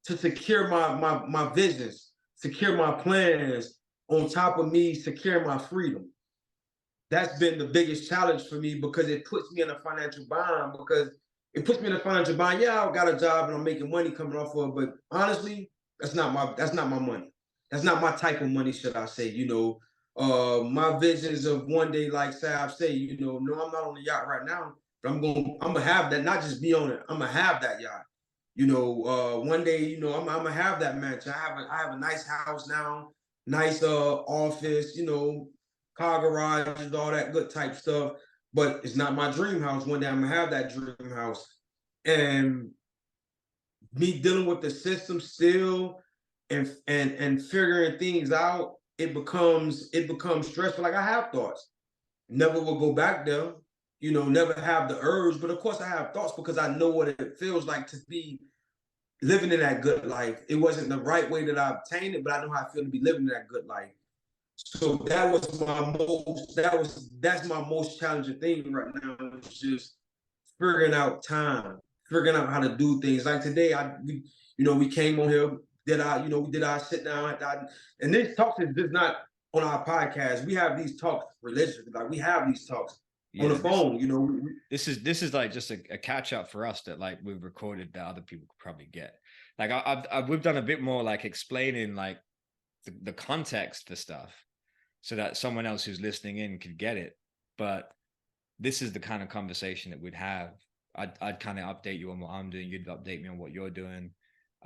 to secure my visions, secure my plans, on top of me secure my freedom. That's been the biggest challenge for me because it puts me in a financial bind. Yeah, I got a job and I'm making money coming off of it, but honestly, that's not my money. That's not my type of money, should I say? My visions of one day, like Sav say, no, I'm not on the yacht right now, but I'm gonna have that. Not just be on it. I'm gonna have that yacht. One day, I'm gonna have that mansion. I have a nice house now, nice office, car garages, all that good type stuff. But it's not my dream house. One day I'm gonna have that dream house. And me dealing with the system still and figuring things out, it becomes stressful. Like I have thoughts. Never will go back there, never have the urge. But of course I have thoughts because I know what it feels like to be living in that good life. It wasn't the right way that I obtained it, but I know how I feel to be living in that good life. So that's my most challenging thing right now. It's just figuring out time, figuring out how to do things. Like today, we came on here, we did our sit down, and this talks is just not on our podcast. We have these talks religiously, like we have these talks on the phone. This is like just a catch up for us that like we've recorded that other people could probably get. Like we've done a bit more like explaining like the context for stuff so that someone else who's listening in could get it. But this is the kind of conversation that we'd have I'd kind of update you on what I'm doing. You'd update me on what you're doing.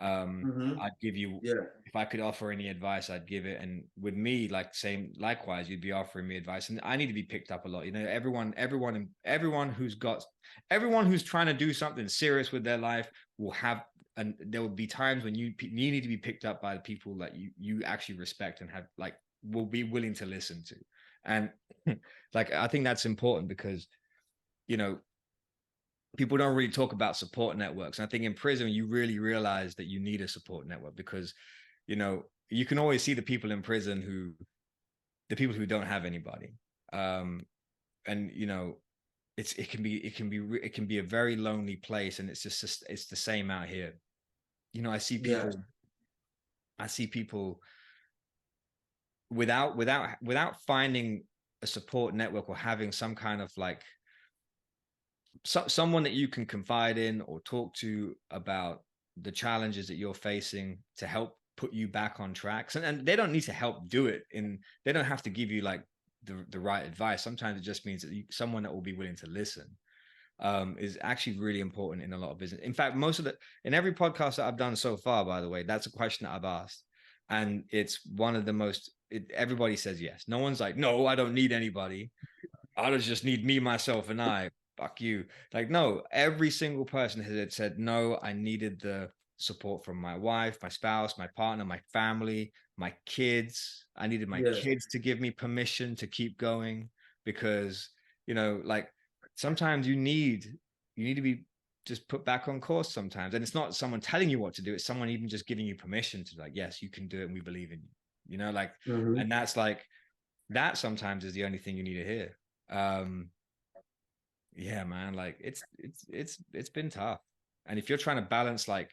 Mm-hmm. I'd give you, Yeah. if I could offer any advice, I'd give it. And with me, like same, likewise, you'd be offering me advice. And I need to be picked up a lot. You know, everyone who's trying to do something serious with their life will have, and there will be times when you need to be picked up by the people that you actually respect and have like will be willing to listen to. And like I think that's important because, you know, people don't really talk about support networks. And I think in prison, you really realize that you need a support network because, you know, you can always see the people in prison the people who don't have anybody. And, you know, it can be a very lonely place. And it's the same out here. You know, Yeah. I see people without finding a support network or having some kind of like someone that you can confide in or talk to about the challenges that you're facing to help put you back on tracks. And they don't need to help do it they don't have to give you like the right advice. Sometimes it just means that someone that will be willing to listen is actually really important in a lot of business. In fact, in every podcast that I've done so far, by the way, that's a question that I've asked. And it's one of the most, everybody says yes. No one's like, no, I don't need anybody. I just need me, myself, and I. Fuck you. Like, no, every single person has said, no, I needed the support from my wife, my spouse, my partner, my family, my kids. I needed my Yes. kids to give me permission to keep going because, you know, like sometimes you need to be just put back on course sometimes. And it's not someone telling you what to do. It's someone even just giving you permission to like, yes, you can do it. And we believe in you, you know, like, Mm-hmm. and that's like, that sometimes is the only thing you need to hear. Yeah, man, like it's been tough. And if you're trying to balance like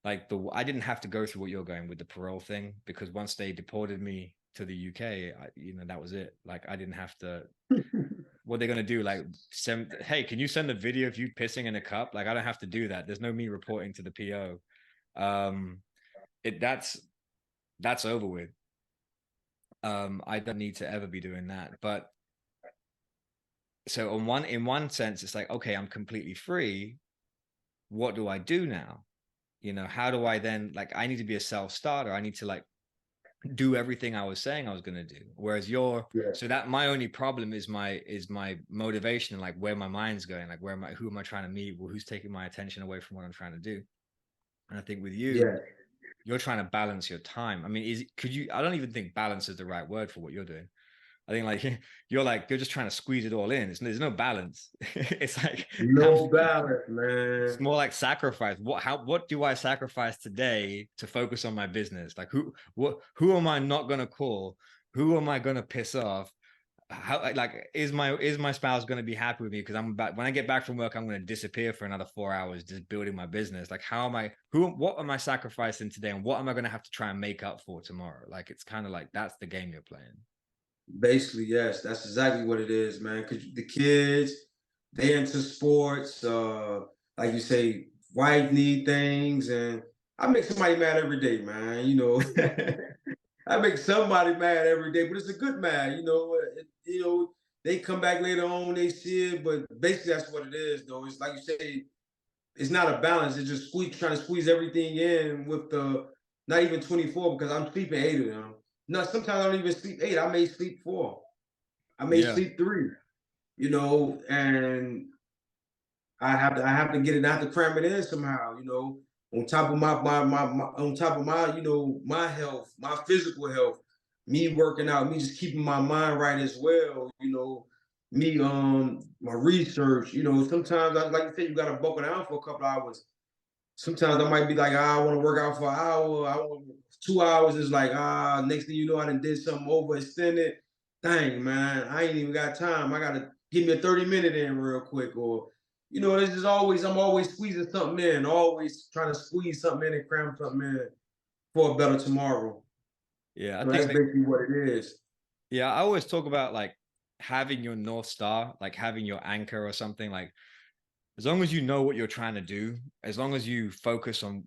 I didn't have to go through what you're going with the parole thing because once they deported me to the UK, you know, that was it. Like I didn't have to, what they're going to do, like hey, can you send a video of you pissing in a cup? Like I don't have to do that. There's no me reporting to the PO. That's over with. I don't need to ever be doing that. But so in one sense, it's like, okay, I'm completely free. What do I do now? You know, how do I then like I need to be a self-starter. I need to like do everything I was saying I was gonna do. Whereas Yeah. so that my only problem is my motivation and like where my mind's going, like who am I trying to meet? Well, who's taking my attention away from what I'm trying to do? And I think with you, Yeah. you're trying to balance your time. I mean, I don't even think balance is the right word for what you're doing. I think like you're just trying to squeeze it all in. There's no balance. It's like No balance, it's man. more like sacrifice. What do I sacrifice today to focus on my business? Like who am I not gonna call? Who am I gonna piss off? How like is my spouse gonna be happy with me? Because I'm back when I get back from work, I'm gonna disappear for another 4 hours just building my business. Like what am I sacrificing today and what am I gonna have to try and make up for tomorrow? Like it's kind of like that's the game you're playing. Basically, yes, that's exactly what it is, man. Cause the kids, they into sports, like you say, wife need things, and I make somebody mad every day, man. You know, I make somebody mad every day, but it's a good mad. They come back later on, they see it, but basically that's what it is, though. It's like you say, it's not a balance. It's just trying to squeeze everything in with the not even 24 because I'm sleeping 8 of them. No, sometimes I don't even sleep 8. I may sleep 4. I may Yeah. sleep 3. And I have to get it. I have to cram it in somehow. On top of my on top of my my health, my physical health, me working out, me just keeping my mind right as well. Me my research. Sometimes I like you said you got to buckle down for a couple hours. Sometimes I might be like, I want to work out for an hour. 2 hours is like, next thing you know, I done did something overextended. Dang, man, I ain't even got time. I gotta give me a 30-minute in real quick. Or, this is I'm always squeezing something in, always trying to squeeze something in and cram something in for a better tomorrow. Yeah, I So that's think that, basically what it is. yeah, I always talk about like having your North Star, like having your anchor or something. Like as long as you know what you're trying to do, as long as you focus on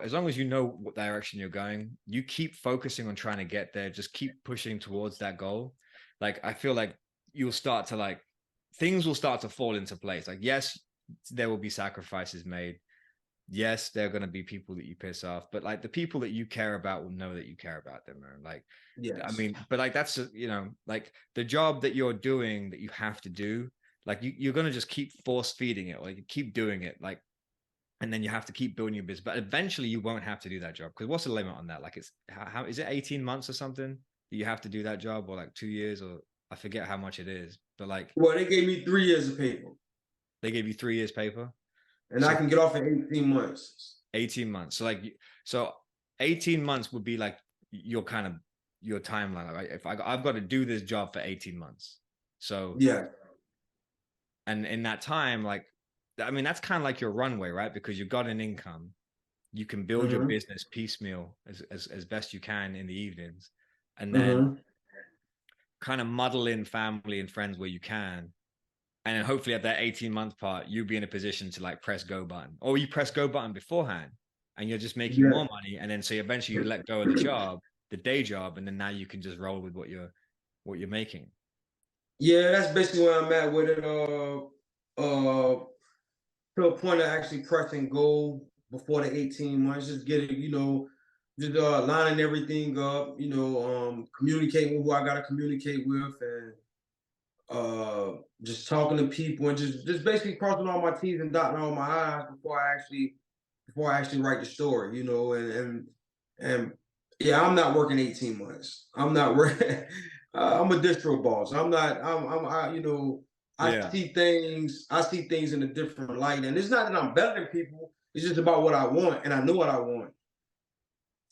as long as you know what direction you're going, you keep focusing on trying to get there, just keep pushing towards that goal. Like I feel like you'll start to like things will start to fall into place. Like yes, there will be sacrifices made. Yes, there are going to be people that you piss off, but like the people that you care about will know that you care about them, man. Like, I Yes. mean, but like that's like the job that you're doing that you have to do. Like you're going to just keep force feeding it, like you keep doing it, like, and then you have to keep building your business. But eventually, you won't have to do that job because what's the limit on that? Like, it's how is it 18 months or something that you have to do that job, or like 2 years, or I forget how much it is. But like, Well, they gave me 3 years of paper, they gave you 3 years paper. and I So can get off in 18 months. 18 months. So like, so 18 months would be like your kind of your timeline. Like if I've got to do this job for 18 months. So, Yeah. and in that time, like, I mean, that's kind of like your runway, right? Because you've got an income, you can build your Mm-hmm. business piecemeal as best you can in the evenings, and then Mm-hmm. kind of muddle in family and friends where you can. And then hopefully at that 18-month part, you'll be in a position to like press go button, or you press go button beforehand and you're just making Yeah. more money. And then so eventually you let go of the job, the day job, and then now you can just roll with what you're making. Yeah, that's basically where I'm at with it. To a point of actually pressing goal before the 18 months, just get it, just lining everything up, communicating with who I gotta communicate with, and just talking to people, and just basically crossing all my T's and dotting all my I's before I actually write the story, and yeah, I'm not working 18 months. I'm not working. I'm a distro boss. I'm not. Yeah. I see things in a different light, and it's not that I'm better than people. It's just about what I want, and I know what I want.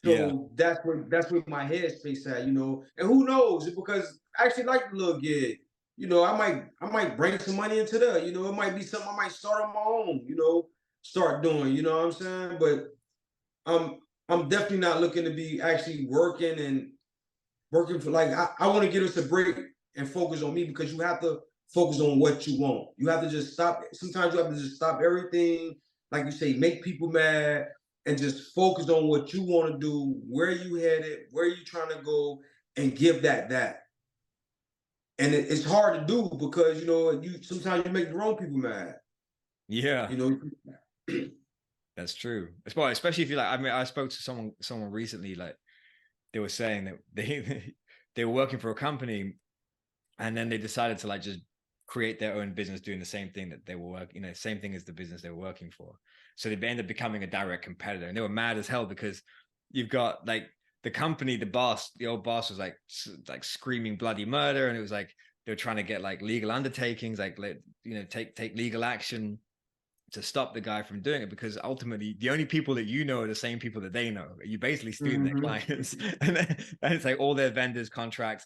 Yeah. So that's where my headspace at. And who knows? Because I actually like the little gig. I might bring some money into that. It might be something I might start on my own. Start doing. You know what I'm saying? But I'm I'm definitely not looking to be actually working for, like, I want to get us a break and focus on me, because you have to focus on what you want. You have to just stop. Sometimes you have to just stop everything, like you say, make people mad, and just focus on what you want to do, where you headed, where you trying to go, and give that. And it's hard to do because you sometimes you make the wrong people mad. Yeah. You know. That's true. Especially if you like, I mean, I spoke to someone recently, like they were saying that they were working for a company, and then they decided to like just create their own business doing the same thing that they were working, same thing as the business they were working for. So they ended up becoming a direct competitor, and they were mad as hell because you've got like the company, the old boss was like screaming bloody murder, and it was like they were trying to get like legal undertakings, like take legal action to stop the guy from doing it, because ultimately the only people that are the same people that they know. You basically stealing their Mhm. clients, and it's like all their vendors, contracts,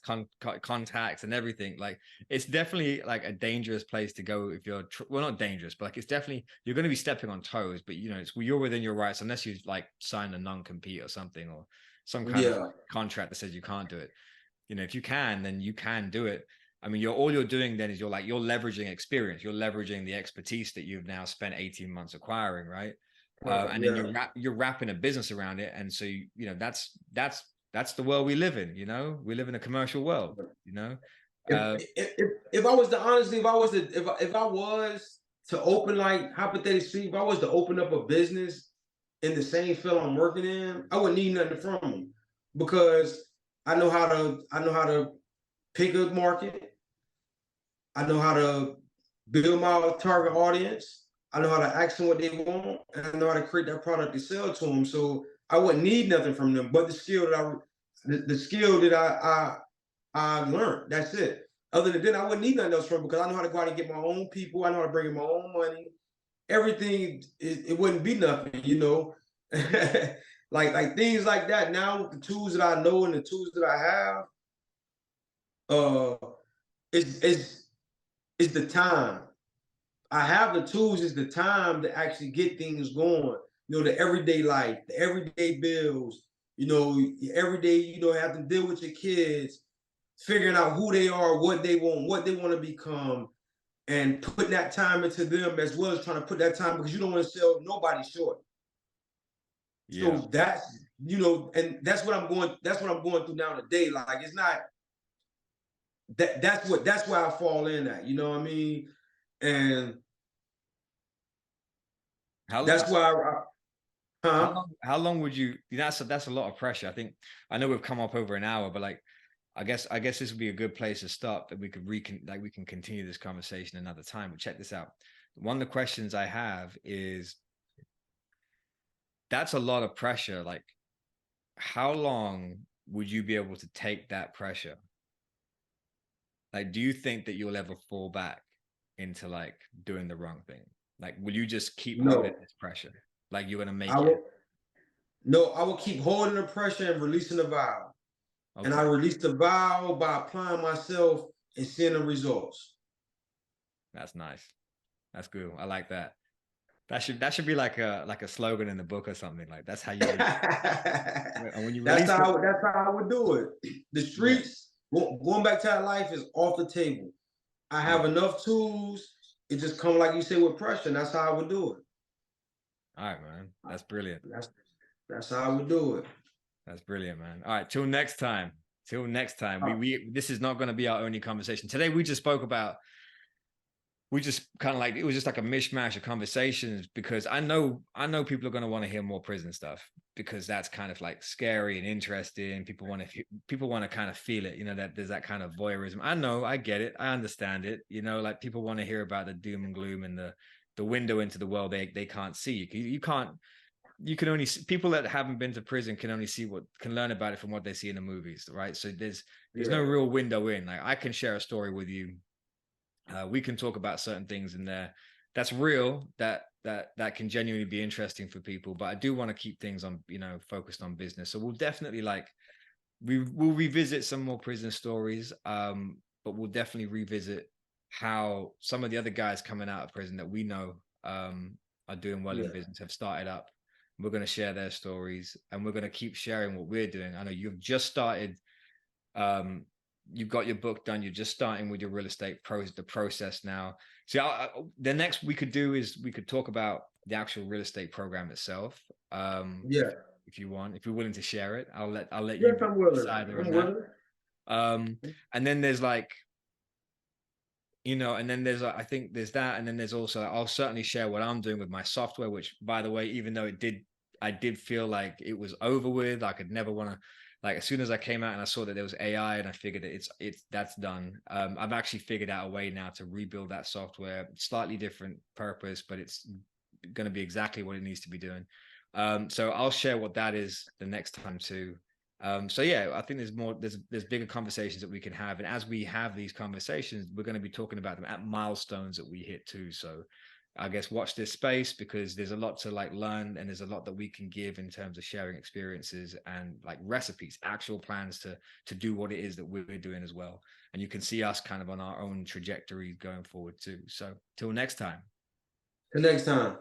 contacts, and everything. Like it's definitely like a dangerous place to go if you're well, not dangerous, but like it's definitely you're going to be stepping on toes. But you're within your rights unless you like sign a non-compete or something, or some kind of Yeah. contract that says you can't do it. If you can, then you can do it. I mean, all you're doing then is you're leveraging experience. You're leveraging the expertise that you've now spent 18 months acquiring, right? And then Yeah. you're wrapping a business around it. And so that's the world we live in. We live in a commercial world. If Uh, if I was to honestly, if I was to open, like, hypothetically, if I was to open up a business in the same field I'm working in, I wouldn't need nothing from them, because I know how to pick a market. I know how to build my target audience. I know how to ask them what they want, and I know how to create that product to sell to them. So I wouldn't need nothing from them but the skill that I learned. That's it. Other than that, I wouldn't need nothing else from them, because I know how to go out and get my own people. I know how to bring in my own money. Everything, it wouldn't be nothing. like things like that. Now with the tools that I know and the tools that I have, uh, it's the time. I have the tools. Is the time to actually get things going. The everyday life, the everyday bills. Every day, have to deal with your kids, figuring out who they are, what they want to become, and putting that time into them, as well as trying to put that time, because you don't want to sell nobody short. yeah, So and that's what I'm going. That's what I'm going through now today. Like, it's not that. That's where I fall in at. You know what I mean? And That's why huh? How long would you, that's a lot of pressure. I know we've come up over an hour, but like, I guess this would be a good place to stop, that we could we can continue this conversation another time. But check this out. One of the questions I have is, that's a lot of pressure. Like, how long would you be able to take that pressure? Like, do you think that you'll ever fall back into like doing the wrong thing? Like, will you just keep holding No. this pressure? Like, you're gonna I make it? will no, I will keep holding the pressure and releasing the vow. And I Okay, release the vow by applying myself and seeing the results. that's nice. That's good. I like that. That should be like a slogan in the book or something. Like, that's how you release. And when you release it, That's how I would do it. The yeah, streets, going back to that life, is off the table. I yeah. have enough tools. It just come like you say with pressure. And that's how I would do it. All right, man. That's brilliant. That's how I would do it. That's brilliant, man. All right, till next time. Till next time. Uh, We this is not going to be our only conversation. Today we just spoke about, we just kind of like, it was just like a mishmash of conversations, because I know people are going to want to hear more prison stuff, because that's kind of like scary and interesting. People want to kind of feel it, you know, that there's that kind of voyeurism. I know, I get it, I understand it, you know, like people want to hear about the doom and gloom and the window into the world they can't see. You can't, you can only see, people that haven't been to prison can only see can learn about it from what they see in the movies, right? So there's no yeah, real window in. Like, I can share a story with you, we can talk about certain things in there that's real, that can genuinely be interesting for people. But I do want to keep things on, you know, focused on business. So we'll definitely like, we'll revisit some more prison stories, but we'll definitely revisit how some of the other guys coming out of prison that we know are doing well in yeah, business, have started up. We're going to share their stories, and we're going to keep sharing what we're doing. I know you've just started, um, you've got your book done, you're just starting with your real estate the process now. See, the next we could do is we could talk about the actual real estate program itself. yeah. If you want, if you're willing to share it, I'll let you Yes, be I'm the willing. decider on I'm that. willing. And then there's like, you know, and then there's I think there's that, and then there's also, I'll certainly share what I'm doing with my software, which, by the way, even though I did feel like it was over with, I could never want to, like, as soon as I came out and I saw that there was AI, and I figured that that's done. I've actually figured out a way now to rebuild that software, slightly different purpose, but it's going to be exactly what it needs to be doing. So I'll share what that is the next time too. So yeah, I think there's bigger conversations that we can have, and as we have these conversations, we're going to be talking about them at milestones that we hit too. So I guess watch this space, because there's a lot to like learn, and there's a lot that we can give in terms of sharing experiences and like recipes, actual plans to do what it is that we're doing as well. And you can see us kind of on our own trajectory going forward too. So till next time. Till next time.